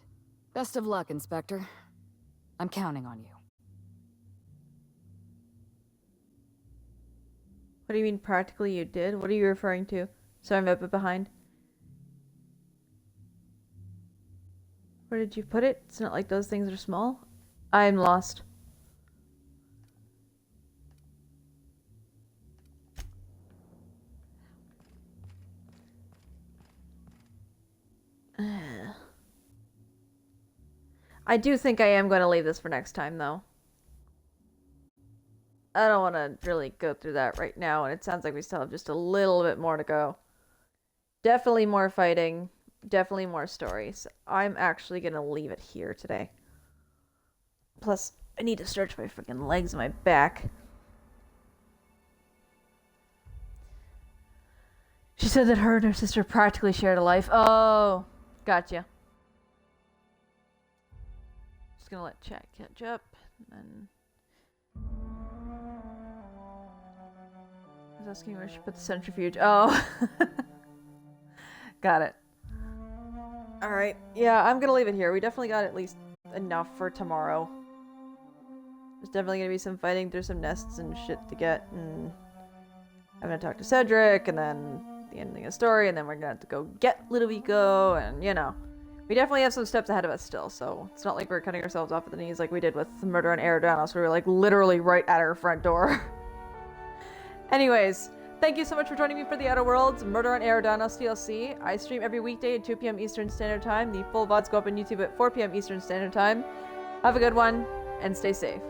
Best of luck, Inspector. I'm counting on you.
What do you mean practically you did? What are you referring to? Sorry, I'm a bit behind. Where did you put it? It's not like those things are small. I'm lost. I do think I am going to leave this for next time, though. I don't want to really go through that right now, and it sounds like we still have just a little bit more to go. Definitely more fighting. Definitely more stories. I'm actually going to leave it here today. Plus, I need to stretch my freaking legs and my back. She said that her and her sister practically shared a life. Oh, gotcha. Just gonna let chat catch up, and I was asking where she put the centrifuge. Oh, got it. All right, yeah, I'm gonna leave it here. We definitely got at least enough for tomorrow. There's definitely gonna be some fighting through some nests and shit to get, and I'm gonna talk to Cedric, and then the ending of the story, and then we're gonna have to go get Ludovico, and you know. We definitely have some steps ahead of us still, so it's not like we're cutting ourselves off at the knees like we did with the murder on Eridanos. We were like literally right at our front door. Anyways, thank you so much for joining me for the Outer Worlds Murder on Eridanos DLC. I stream every weekday at 2 p.m. Eastern Standard Time. The full VODs go up on YouTube at 4 p.m. Eastern Standard Time. Have a good one, and stay safe.